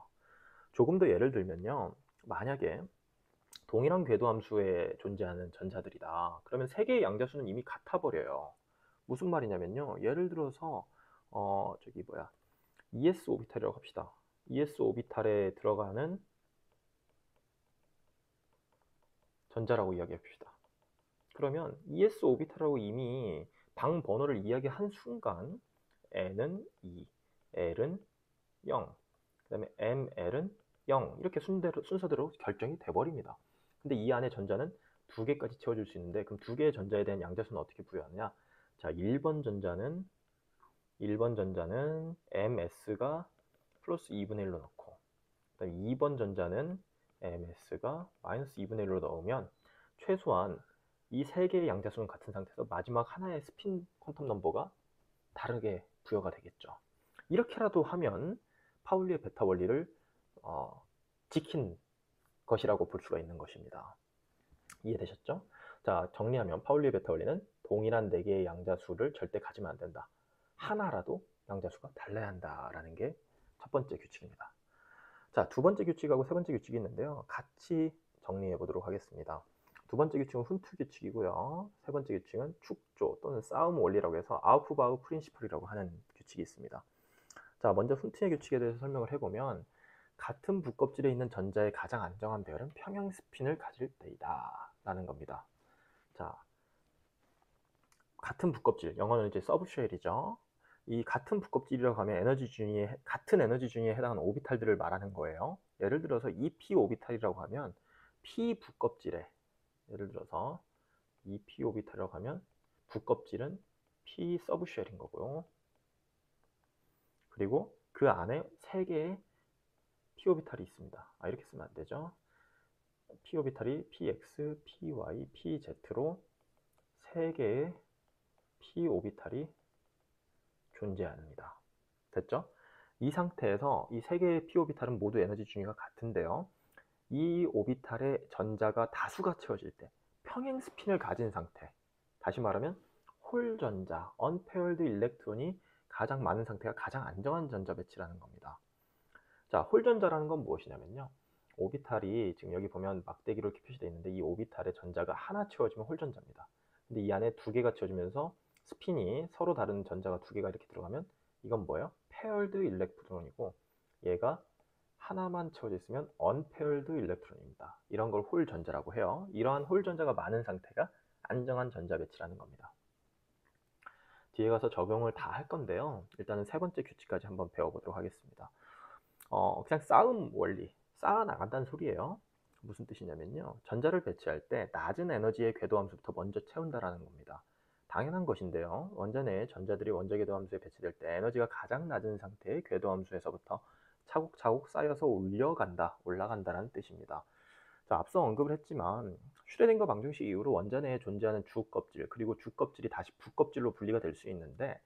조금 더 예를 들면요. 만약에 동일한 궤도함수에 존재하는 전자들이다. 그러면 3개의 양자수는 이미 같아 버려요. 무슨 말이냐면요. 예를 들어서 ES 오비탈이라고 합시다. ES 오비탈에 들어가는 전자라고 이야기해 봅시다. 그러면 ES 오비탈하고 이미 방 번호를 이야기한 순간 N은 2, L은 0, 그 다음에 ML은 0 이렇게 순서대로 결정이 돼버립니다. 근데 이 안에 전자는 2개까지 채워줄 수 있는데 그럼 2개의 전자에 대한 양자수는 어떻게 부여하느냐. 자, 1번 전자는 MS가 플러스 2분의 1로 넣고 그다음에 2번 전자는 MS가 마이너스 2분의 1로 넣으면 최소한 이 3개의 양자수는 같은 상태에서 마지막 하나의 스핀 퀀텀 넘버가 다르게 부여가 되겠죠. 이렇게라도 하면 파울리의 베타 원리를 지킨 것이라고 볼 수가 있는 것입니다. 이해되셨죠? 자, 정리하면 파울리의 베타 원리는 동일한 4개의 양자수를 절대 가지면 안 된다. 하나라도 양자수가 달라야 한다라는 게 첫 번째 규칙입니다. 자, 두 번째 규칙하고 세 번째 규칙이 있는데요. 같이 정리해 보도록 하겠습니다. 두 번째 규칙은 훈트 규칙이고요. 세 번째 규칙은 축조 또는 싸움 원리라고 해서 아우프바우 프린시플이라고 하는 규칙이 있습니다. 자, 먼저 훈트의 규칙에 대해서 설명을 해보면 같은 붓껍질에 있는 전자의 가장 안정한 배열은 평형 스핀을 가질 때이다 라는 겁니다. 자, 같은 붓껍질, 영어는 이제 서브쉘이죠. 이 같은 붓껍질이라고 하면 같은 에너지 준위에 해당하는 오비탈들을 말하는 거예요. 예를 들어서 EP 오비탈이라고 하면 P 붓껍질에, 예를 들어서 EP 오비탈이라고 하면 붓껍질은 P 서브쉘인 거고요. 그리고 그 안에 3개의 P 오비탈이 있습니다. 이렇게 쓰면 안 되죠. P 오비탈이 PX, PY, PZ로 3개의 P 오비탈이 존재합니다. 됐죠? 이 상태에서 이 3개의 P 오비탈은 모두 에너지 준위가 같은데요. 이 오비탈의 전자가 다수가 채워질 때 평행 스핀을 가진 상태, 다시 말하면 홀 전자, unpaired 일렉트론이 가장 많은 상태가 가장 안정한 전자 배치라는 겁니다. 자, 홀 전자라는 건 무엇이냐면요. 오비탈이 지금 여기 보면 막대기로 이렇게 표시되어 있는데 이 오비탈의 전자가 하나 채워지면 홀 전자입니다. 근데 이 안에 2개가 채워지면서 스핀이 서로 다른 전자가 2개가 이렇게 들어가면 이건 뭐예요? paired 일렉트론이고 얘가 하나만 채워져 있으면 unpaired 일렉트론입니다. 이런 걸 홀 전자라고 해요. 이러한 홀 전자가 많은 상태가 안정한 전자 배치라는 겁니다. 뒤에 가서 적용을 다 할 건데요. 일단은 세 번째 규칙까지 한번 배워보도록 하겠습니다. 그냥 싸움 원리, 쌓아 나간다는 소리예요. 무슨 뜻이냐면요. 전자를 배치할 때 낮은 에너지의 궤도함수부터 먼저 채운다라는 겁니다. 당연한 것인데요. 원자 내에 전자들이 원자 궤도함수에 배치될 때 에너지가 가장 낮은 상태의 궤도함수에서부터 차곡차곡 쌓여서 올라간다라는 뜻입니다. 자, 앞서 언급을 했지만 슈레딩거 방정식 이후로 원자 내에 존재하는 주껍질 그리고 주껍질이 다시 붓껍질로 분리가 될 수 있는데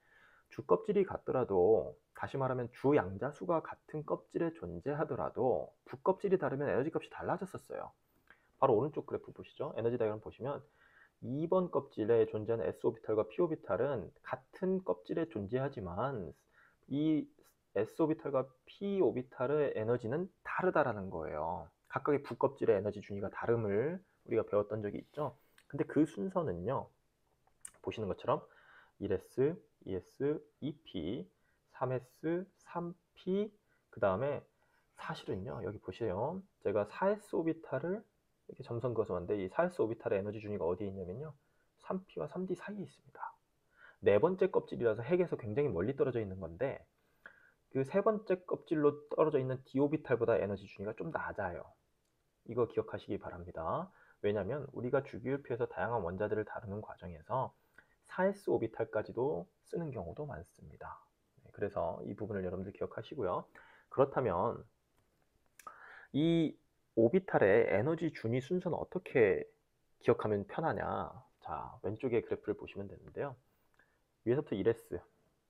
주껍질이 같더라도 다시 말하면 주 양자수가 같은 껍질에 존재하더라도 붓껍질이 다르면 에너지 값이 달라졌었어요. 바로 오른쪽 그래프 보시죠. 에너지 다이어그램 보시면 2번 껍질에 존재하는 S오비탈과 P오비탈은 같은 껍질에 존재하지만 이 S오비탈과 P오비탈의 에너지는 다르다라는 거예요. 각각의 붓껍질의 에너지 준위가 다름을 우리가 배웠던 적이 있죠. 근데 그 순서는요. 보시는 것처럼 1S, 2S, 2P, 3S, 3P 그 다음에 사실은요. 여기 보세요. 제가 4S 오비탈을 이렇게 점선 그어서봤는데 이 4S 오비탈의 에너지 준위가 어디에 있냐면요. 3P와 3D 사이에 있습니다. 네 번째 껍질이라서 핵에서 굉장히 멀리 떨어져 있는 건데 그 세 번째 껍질로 떨어져 있는 D 오비탈보다 에너지 준위가 좀 낮아요. 이거 기억하시기 바랍니다. 왜냐하면 우리가 주기율표에서 다양한 원자들을 다루는 과정에서 4S 오비탈까지도 쓰는 경우도 많습니다. 그래서 이 부분을 여러분들 기억하시고요. 그렇다면 이 오비탈의 에너지 준위 순서는 어떻게 기억하면 편하냐. 자, 왼쪽에 그래프를 보시면 되는데요. 위에서부터 1S,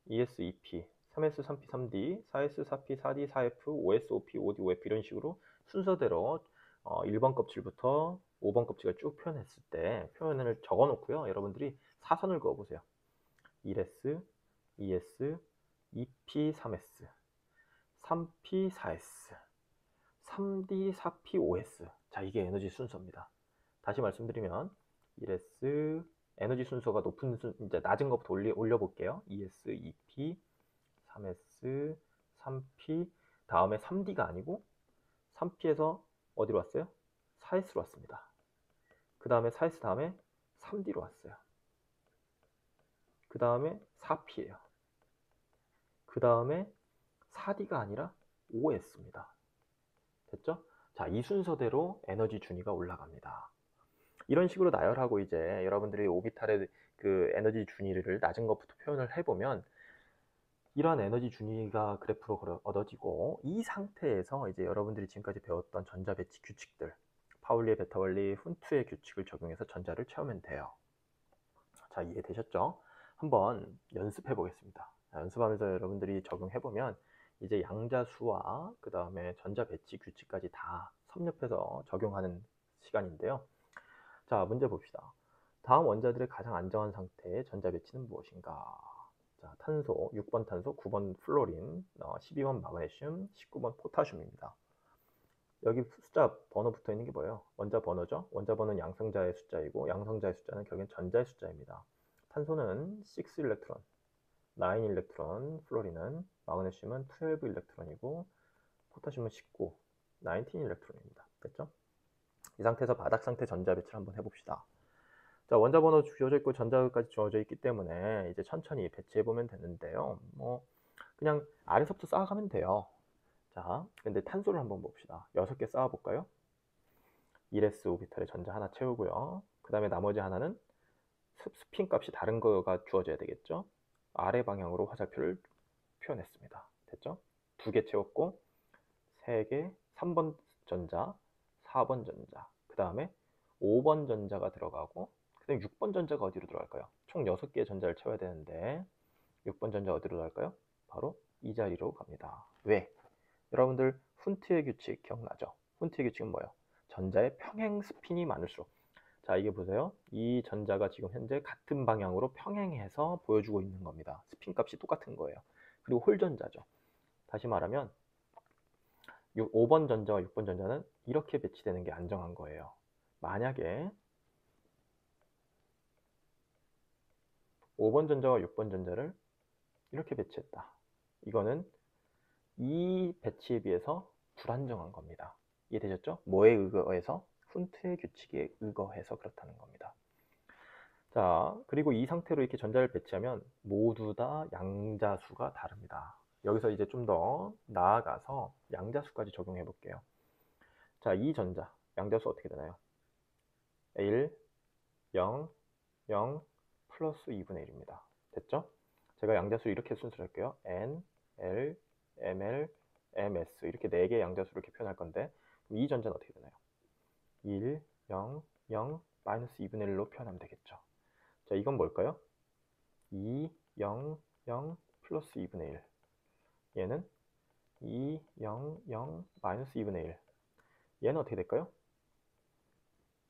2S, 2P, 3S, 3P, 3D, 4S, 4P, 4D, 4F, 5S, 5P, 5D, 5F 이런 식으로 순서대로 1번 껍질부터 5번 껍질을 쭉 표현했을 때 표현을 적어 놓고요. 여러분들이 사선을 그어보세요. 1S, 2S, 2P, 3S, 3P, 4S, 3D, 4P, 5S. 자, 이게 에너지 순서입니다. 다시 말씀드리면 1S, 에너지 순서가 이제 낮은 것부터 올려볼게요. 2S, 2P, 3S, 3P, 다음에 3D가 아니고 3P에서 어디로 왔어요? 4S로 왔습니다. 그 다음에 4S 다음에 3D로 왔어요. 그 다음에 4P예요. 그 다음에 4D가 아니라 OS입니다. 됐죠? 자, 이 순서대로 에너지 준위가 올라갑니다. 이런 식으로 나열하고 이제 여러분들이 오비탈의 그 에너지 준위를 낮은 것부터 표현을 해보면 이러한 에너지 준위가 그래프로 얻어지고, 이 상태에서 이제 여러분들이 지금까지 배웠던 전자 배치 규칙들, 파울리의 베타 원리, 훈트의 규칙을 적용해서 전자를 채우면 돼요. 자, 이해되셨죠? 한번 연습해 보겠습니다. 연습하면서 여러분들이 적용해 보면 이제 양자수와 그 다음에 전자 배치 규칙까지 다 섭렵해서 적용하는 시간인데요. 자, 문제 봅시다. 다음 원자들의 가장 안정한 상태의 전자 배치는 무엇인가? 자, 탄소 6번 탄소, 9번 플로린, 12번 마그네슘, 19번 포타슘입니다. 여기 숫자 번호 붙어 있는 게 뭐예요? 원자 번호죠. 원자 번호는 양성자의 숫자이고, 양성자의 숫자는 결국엔 전자의 숫자입니다. 탄소는 6 일렉트론, 9 일렉트론, 플로린은, 마그네슘은 12 일렉트론이고, 포타슘은 19, 19 일렉트론입니다. 됐죠? 이 상태에서 바닥 상태 전자 배치를 한번 해봅시다. 자, 원자 번호 주어져 있고 전자까지 주어져 있기 때문에 이제 천천히 배치해 보면 되는데요. 뭐 그냥 아래서부터 쌓아가면 돼요. 자, 근데 탄소를 한번 봅시다. 6개 쌓아볼까요? 1s 오비탈에 전자 하나 채우고요. 그 다음에 나머지 하나는 스핀 값이 다른 거가 주어져야 되겠죠? 아래 방향으로 화살표를 표현했습니다. 됐죠? 2개 채웠고, 3개, 3번 전자, 4번 전자, 그 다음에 5번 전자가 들어가고, 그 다음에 6번 전자가 어디로 들어갈까요? 총 6개의 전자를 채워야 되는데 6번 전자 어디로 갈까요? 바로 이 자리로 갑니다. 왜? 여러분들 훈트의 규칙 기억나죠? 훈트의 규칙은 뭐예요? 전자의 평행 스핀이 많을수록, 자, 이게 보세요. 이 전자가 지금 현재 같은 방향으로 평행해서 보여주고 있는 겁니다. 스핀 값이 똑같은 거예요. 그리고 홀 전자죠. 다시 말하면 5번 전자와 6번 전자는 이렇게 배치되는 게 안정한 거예요. 만약에 5번 전자와 6번 전자를 이렇게 배치했다. 이거는 이 배치에 비해서 불안정한 겁니다. 이해되셨죠? 뭐에 의거해서? 훈트의 규칙에 의거해서 그렇다는 겁니다. 자, 그리고 이 상태로 이렇게 전자를 배치하면 모두 다 양자수가 다릅니다. 여기서 이제 좀 더 나아가서 양자수까지 적용해 볼게요. 자, 이 전자, 양자수 어떻게 되나요? 1, 0, 0, 플러스 2분의 1입니다. 됐죠? 제가 양자수 이렇게 순서를 할게요. N, L, ML, MS 이렇게 4개의 양자수를 이렇게 표현할 건데, 이 전자는 어떻게 되나요? 1, 0, 0, 마이너스 2분의 1로 표현하면 되겠죠. 자, 이건 뭘까요? 2, 0, 0, 플러스 2분의 1. 얘는 2, 0, 0, 마이너스 2분의 1. 얘는 어떻게 될까요?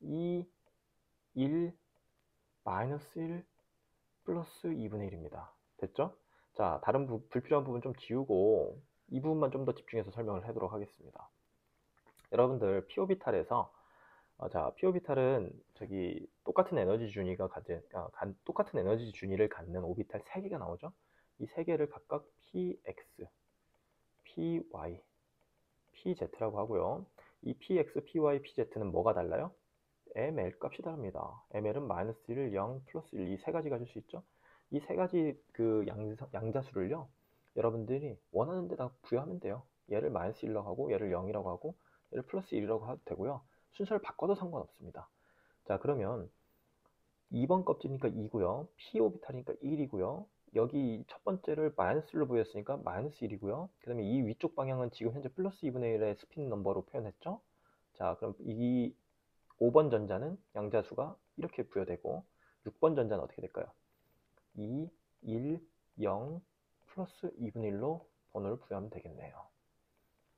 2, 1, 마이너스 1, 플러스 2분의 1입니다. 됐죠? 자, 다른 불필요한 부분 좀 지우고 이 부분만 좀 더 집중해서 설명을 하도록 하겠습니다. 여러분들 p-오비탈에서 자, p-오비탈은 저기 똑같은 에너지 준위가 똑같은 에너지 준위를 갖는 오비탈 3개가 나오죠? 이 3개를 각각 px, py, pz라고 하고요. 이 px, py, pz는 뭐가 달라요? ml 값이 다릅니다. ml은 마이너스 1, 0, 플러스 1, 이 세 가지 가질 수 있죠? 이 세 가지 그 양자수를요, 여러분들이 원하는 데다 부여하면 돼요. 얘를 마이너스 1이라고 하고, 얘를 0이라고 하고, 얘를 플러스 1이라고 해도 되고요. 순서를 바꿔도 상관없습니다. 자, 그러면 2번 껍질이니까 2고요. p-오비탈이니까 1이고요. 여기 첫 번째를 마이너스 1로 부여했으니까 마이너스 1이고요. 그 다음에 이 위쪽 방향은 지금 현재 플러스 2분의 1의 스핀 넘버로 표현했죠? 자, 그럼 이 5번 전자는 양자수가 이렇게 부여되고, 6번 전자는 어떻게 될까요? 2, 1, 0, 플러스 2분의 1로 번호를 부여하면 되겠네요.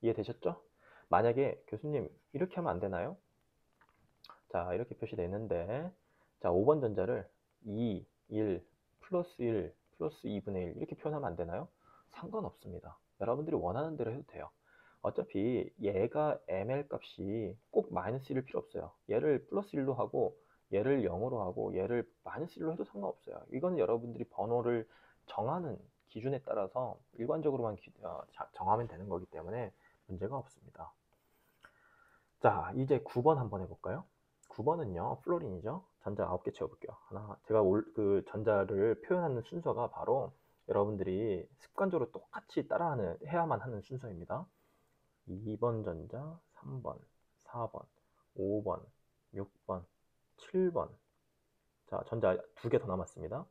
이해되셨죠? 만약에 교수님 이렇게 하면 안 되나요? 자, 이렇게 표시되어 있는데, 자, 5번 전자를 2, 1, 플러스 1, 플러스 2분의 1 이렇게 표현하면 안 되나요? 상관없습니다. 여러분들이 원하는 대로 해도 돼요. 어차피 얘가 ml 값이 꼭 마이너스 1일 필요 없어요. 얘를 플러스 1로 하고, 얘를 0으로 하고, 얘를 마이너스 1로 해도 상관없어요. 이건 여러분들이 번호를 정하는 기준에 따라서 일관적으로만 정하면 되는 거기 때문에 문제가 없습니다. 자, 이제 9번 한번 해볼까요? 9번은요, 플로린이죠. 전자 9개 채워볼게요. 제가 그 전자를 표현하는 순서가 바로 여러분들이 습관적으로 똑같이 해야만 하는 순서입니다. 2번 전자, 3번, 4번, 5번, 6번, 7번. 자, 전자 2개 더 남았습니다.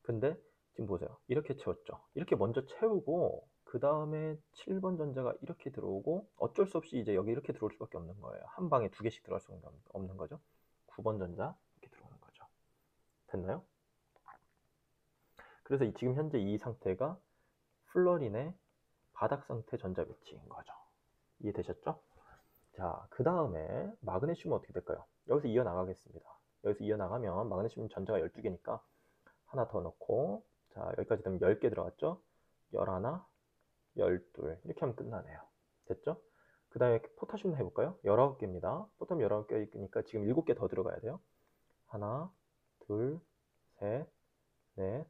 근데 지금 보세요. 이렇게 채웠죠. 이렇게 먼저 채우고 그 다음에 7번 전자가 이렇게 들어오고 어쩔 수 없이 이제 여기 이렇게 들어올 수밖에 없는 거예요. 한 방에 2개씩 들어갈 수 없는 거죠. 9번 전자 이렇게 들어오는 거죠. 됐나요? 그래서 지금 현재 이 상태가 플러린의 바닥 상태 전자 배치인 거죠. 이해되셨죠? 자, 그 다음에 마그네슘은 어떻게 될까요? 여기서 이어나가겠습니다. 여기서 이어나가면 마그네슘 전자가 12개니까 하나 더 넣고, 자, 여기까지 되면 10개 들어갔죠? 11, 12 이렇게 하면 끝나네요. 됐죠? 그 다음에 포타슘 해볼까요? 19개입니다. 포타슘 19개니까 지금 7개 더 들어가야 돼요. 하나, 둘, 셋, 넷,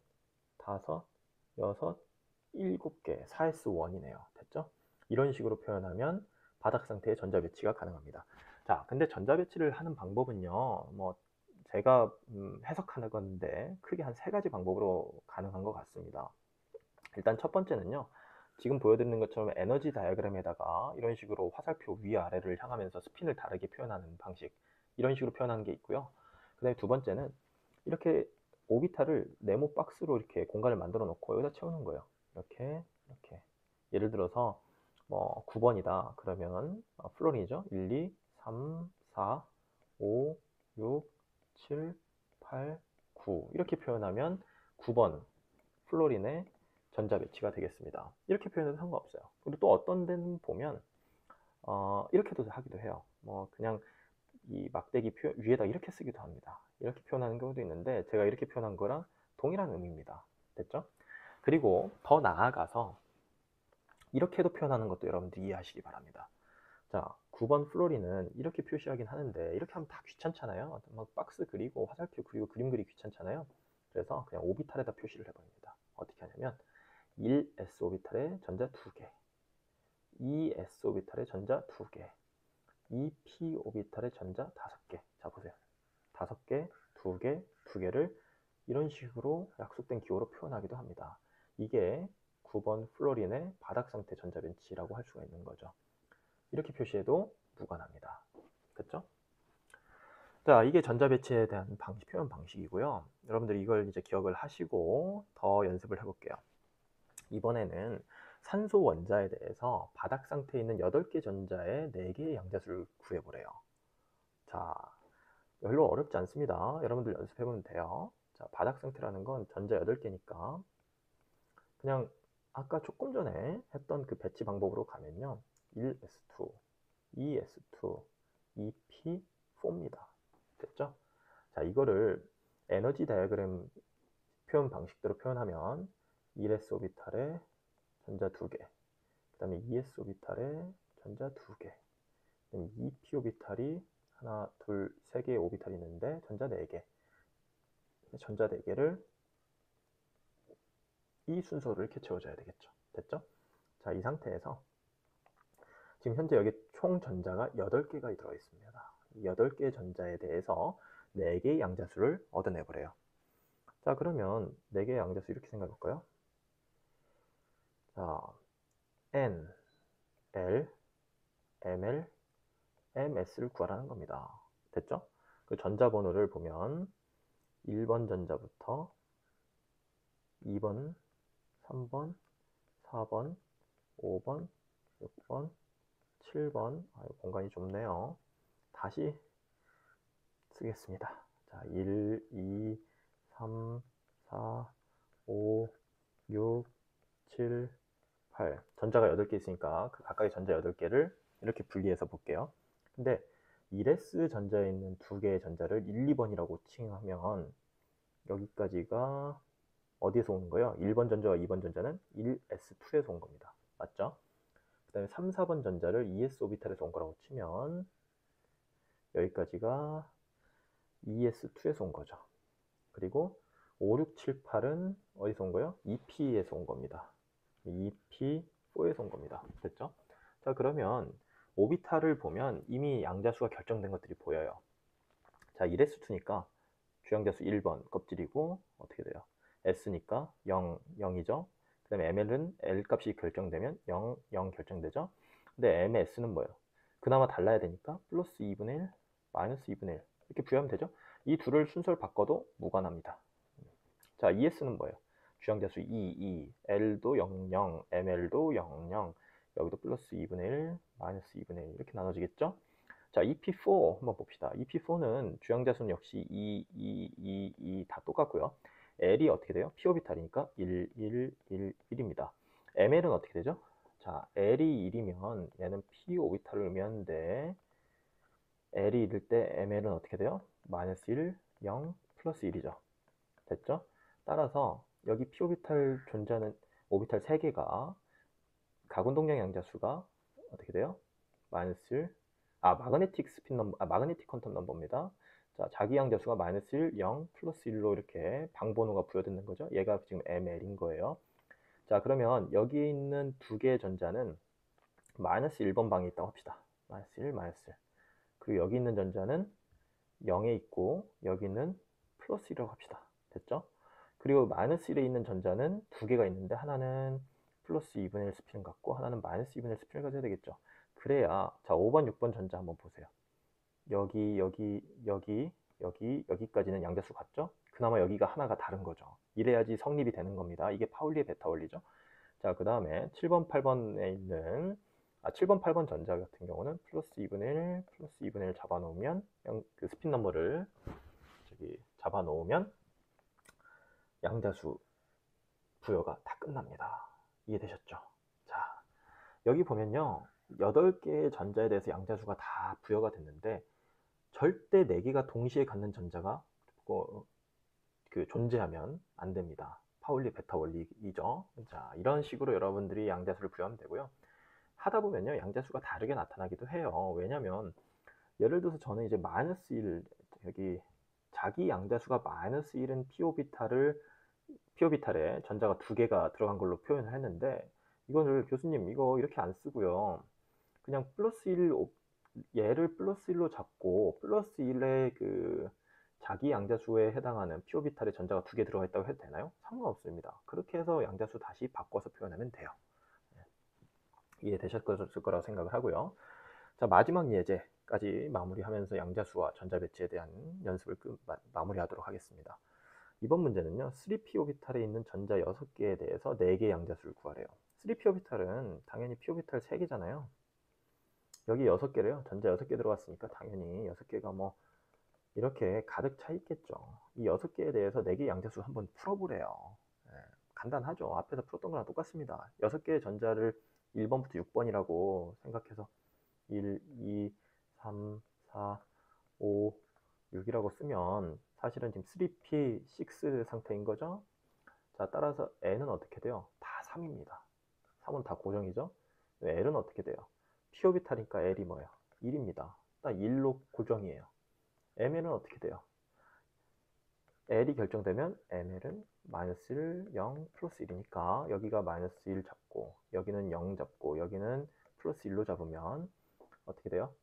다섯, 여섯, 7개, 4S1이네요. 됐죠? 이런 식으로 표현하면 바닥 상태의 전자 배치가 가능합니다. 자, 근데 전자 배치를 하는 방법은요, 뭐 제가 해석하는 건데 크게 한 3가지 방법으로 가능한 것 같습니다. 일단 첫 번째는요, 지금 보여드리는 것처럼 에너지 다이어그램에다가 이런 식으로 화살표 위아래를 향하면서 스핀을 다르게 표현하는 방식, 이런 식으로 표현하는 게 있고요. 그 다음에 두 번째는 이렇게 오비탈을 네모 박스로 이렇게 공간을 만들어 놓고 여기다 채우는 거예요. 이렇게 예를 들어서 뭐 9번이다 그러면 플로린이죠. 1, 2, 3, 4, 5, 6, 7, 8, 9 이렇게 표현하면 9번 플로린의 전자 배치가 되겠습니다. 이렇게 표현해도 상관없어요. 그리고 또 어떤 데는 보면 이렇게도 하기도 해요. 뭐 그냥 이 막대기 위에다 이렇게 쓰기도 합니다. 이렇게 표현하는 경우도 있는데 제가 이렇게 표현한 거랑 동일한 의미입니다. 됐죠? 그리고 더 나아가서 이렇게도 표현하는 것도 여러분들이 이해하시기 바랍니다. 자, 9번 플로린은 이렇게 표시하긴 하는데 이렇게 하면 다 귀찮잖아요. 막 박스 그리고 화살표 그리고 그림 그리기 귀찮잖아요. 그래서 그냥 오비탈에다 표시를 해버립니다. 어떻게 하냐면 1s 오비탈에 전자 2개, 2s 오비탈에 전자 2개, 2p 오비탈의 전자 5개. 자, 보세요. 5개, 2개, 2개를 이런 식으로 약속된 기호로 표현하기도 합니다. 이게 9번 플로린의 바닥 상태 전자 배치라고 할 수가 있는 거죠. 이렇게 표시해도 무관합니다. 그렇죠? 자, 이게 전자 배치에 대한 표현 방식이고요. 여러분들이 이걸 이제 기억을 하시고 더 연습을 해볼게요. 이번에는 산소 원자에 대해서 바닥 상태에 있는 8개 전자의 4개의 양자수를 구해보래요. 자, 별로 어렵지 않습니다. 여러분들 연습해보면 돼요. 자, 바닥 상태라는 건 전자 8개니까 그냥 아까 조금 전에 했던 그 배치 방법으로 가면요. 1s2, 2s2, 2p4입니다. 됐죠? 자, 이거를 에너지 다이어그램 표현 방식대로 표현하면 1s 오비탈에 전자 2개, 그 다음에 2s 오비탈에 전자 2개, 2p 오비탈이 하나, 둘, 3개의 오비탈이 있는데 전자 4개, 전자 4개를 이 순서로 이렇게 채워줘야 되겠죠. 됐죠? 자, 이 상태에서 지금 현재 여기 총 전자가 8개가 들어있습니다. 이 8개의 전자에 대해서 4개의 양자수를 얻어내보래요. 자, 그러면 4개의 양자수 이렇게 생각해 볼까요? 자, N, L, ML, MS를 구하라는 겁니다. 됐죠? 그 전자 번호를 보면 1번 전자부터 2번, 3번, 4번, 5번, 6번, 7번, 공간이 좁네요. 다시 쓰겠습니다. 자, 1, 2, 3, 4, 5, 6, 7, 8. 전자가 8개 있으니까 그 각각의 전자 8개를 이렇게 분리해서 볼게요. 근데 1s 전자에 있는 2개의 전자를 1, 2번이라고 칭하면 여기까지가 어디에서 오는 거예요? 1번 전자와 2번 전자는 1s2에서 온 겁니다. 맞죠? 그 다음에 3, 4번 전자를 2s 오비탈에서 온 거라고 치면 여기까지가 2s2에서 온 거죠. 그리고 5, 6, 7, 8은 어디서 온 거예요? 2p에서 온 겁니다. 2p4에서 온 겁니다. 됐죠? 자, 그러면 오비탈을 보면 이미 양자수가 결정된 것들이 보여요. 자, 1s2니까 주양자수 1번 껍질이고 어떻게 돼요? s니까 0, 0이죠. 그 다음에 ml은 l 값이 결정되면 0, 0 결정되죠. 근데 MS는 뭐예요? 그나마 달라야 되니까 플러스 2분의 1, 마이너스 2분의 1 이렇게 부여하면 되죠. 이 둘을 순서를 바꿔도 무관합니다. 자, ES는 뭐예요? 주양자수 2, L도 00, ML도 00, 여기도 플러스 2분의 1, 마이너스 2분의 1 이렇게 나눠지겠죠? 자, EP4 한번 봅시다. EP4는 주양자수는 역시 2 다 똑같고요. L이 어떻게 돼요? P오비탈이니까 1, 1, 1, 1입니다. ML은 어떻게 되죠? 자, L이 1이면 얘는 P오비탈을 의미하는데 L이 1일 때 ML은 어떻게 돼요? 마이너스 1, 0, 플러스 1이죠. 됐죠? 따라서 여기 P오비탈 존재하는 오비탈 3개가 가군동량 양자수가 어떻게 돼요? 마이너스 1, 마그네틱 스핀 넘버, 마그네틱 퀀텀 넘버입니다. 자, 자기 양자수가 마이너스 1, 0, 플러스 1로 이렇게 방번호가 부여되는 거죠. 얘가 지금 ML인 거예요. 자, 그러면 여기에 있는 두 개의 전자는 마이너스 1번 방에 있다고 합시다. 마이너스 1, 마이너스 1. 그리고 여기 있는 전자는 0에 있고 여기는 플러스 1이라고 합시다. 됐죠? 그리고 마이너스 1에 있는 전자는 두 개가 있는데 하나는 플러스 2분의 1 스피는 갖고 하나는 마이너스 2분의 1 스피를 가져야 되겠죠. 그래야 자 5번, 6번 전자 한번 보세요. 여기까지는 양자수 같죠? 그나마 여기가 하나가 다른 거죠. 이래야지 성립이 되는 겁니다. 이게 파울리의 베타 원리죠. 자, 그 다음에 7번, 8번에 있는 7번, 8번 전자 같은 경우는 플러스 2분의 1, 플러스 2분의 1 잡아놓으면 그 스핀 넘버를 잡아놓으면 양자수 부여가 다 끝납니다. 이해되셨죠? 자, 여기 보면요. 8개의 전자에 대해서 양자수가 다 부여가 됐는데 절대 4개가 동시에 갖는 전자가 존재하면 안 됩니다. 파울리 베타 원리이죠. 자, 이런 식으로 여러분들이 양자수를 부여하면 되고요. 하다 보면요. 양자수가 다르게 나타나기도 해요. 왜냐면 예를 들어서 저는 이제 마이너스 1, 여기 자기 양자수가 마이너스 1은 P오비탈에 전자가 2개가 들어간 걸로 표현을 했는데 이거를 교수님 이거 이렇게 안 쓰고요. 그냥 플러스 1, 얘를 플러스 1로 잡고 플러스 1의 그 자기 양자수에 해당하는 P오비탈에 전자가 2개 들어가 있다고 해도 되나요? 상관없습니다. 그렇게 해서 양자수 다시 바꿔서 표현하면 돼요. 이해되셨을 거라고 생각을 하고요. 자, 마지막 예제까지 마무리하면서 양자수와 전자 배치에 대한 연습을 마무리하도록 하겠습니다. 이번 문제는요. 3p 오비탈에 있는 전자 6개에 대해서 4개의 양자수를 구하래요. 3p 오비탈은 당연히 p 오비탈 3개잖아요. 여기 6개래요. 전자 6개 들어갔으니까 당연히 6개가 뭐 이렇게 가득 차 있겠죠. 이 6개에 대해서 4개의 양자수 한번 풀어보래요. 간단하죠. 앞에서 풀었던 거랑 똑같습니다. 6개의 전자를 1번부터 6번이라고 생각해서 1, 2, 3, 4, 5, 6이라고 쓰면 사실은 지금 3p, 6 상태인 거죠. 자, 따라서 n은 어떻게 돼요? 다 3입니다. 3은 다 고정이죠. l은 어떻게 돼요? P오비탈이니까 L이 뭐예요? 1입니다. 딱 1로 고정이에요. ML은 어떻게 돼요? L이 결정되면 ML은 마이너스 1, 0, 플러스 1이니까 여기가 마이너스 1 잡고 여기는 0 잡고 여기는 플러스 1로 잡으면 어떻게 돼요?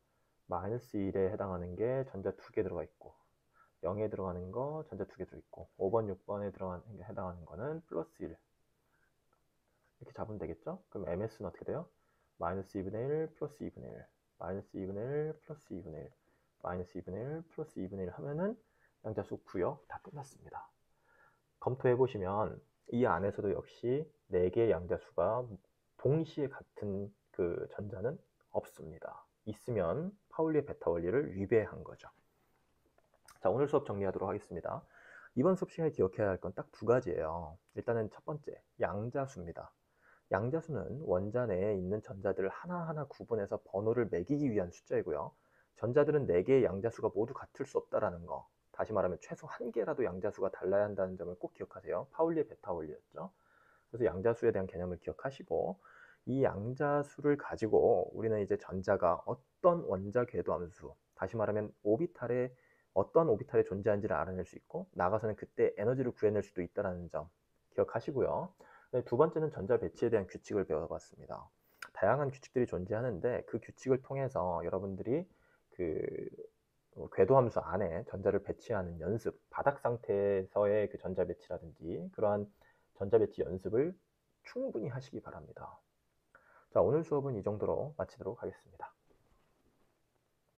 마이너스 1에 해당하는 게 전자 2개 들어가 있고 0에 들어가는 거 전자 2개 들어있고 5번, 6번에 해당하는 거는 플러스 1 이렇게 잡으면 되겠죠? 그럼 MS는 어떻게 돼요? 마이너스 2분의 1 플러스 2분의 1 마이너스 2분의 1 플러스 2분의 1 마이너스 2분의 1 플러스 2분의 1 하면은 양자수 부여 다 끝났습니다. 검토해 보시면 이 안에서도 역시 4개의 양자수가 동시에 같은 그 전자는 없습니다. 있으면 파울리의 베타 원리를 위배한 거죠. 자, 오늘 수업 정리하도록 하겠습니다. 이번 수업 시간에 기억해야 할 건 딱 2가지예요. 일단은 첫 번째, 양자수입니다. 양자수는 원자 내에 있는 전자들을 하나하나 구분해서 번호를 매기기 위한 숫자이고요. 전자들은 4개의 양자수가 모두 같을 수 없다는 거. 다시 말하면 최소 1개라도 양자수가 달라야 한다는 점을 꼭 기억하세요. 파울리의 베타 원리였죠. 그래서 양자수에 대한 개념을 기억하시고 이 양자수를 가지고 우리는 이제 전자가 어떤 원자 궤도 함수, 다시 말하면 어떤 오비탈에 존재하는지를 알아낼 수 있고 나가서는 그때 에너지를 구해낼 수도 있다는 점 기억하시고요. 두 번째는 전자 배치에 대한 규칙을 배워봤습니다. 다양한 규칙들이 존재하는데 그 규칙을 통해서 여러분들이 그 궤도 함수 안에 전자를 배치하는 연습, 바닥 상태에서의 그 전자 배치라든지 그러한 전자 배치 연습을 충분히 하시기 바랍니다. 자, 오늘 수업은 이 정도로 마치도록 하겠습니다.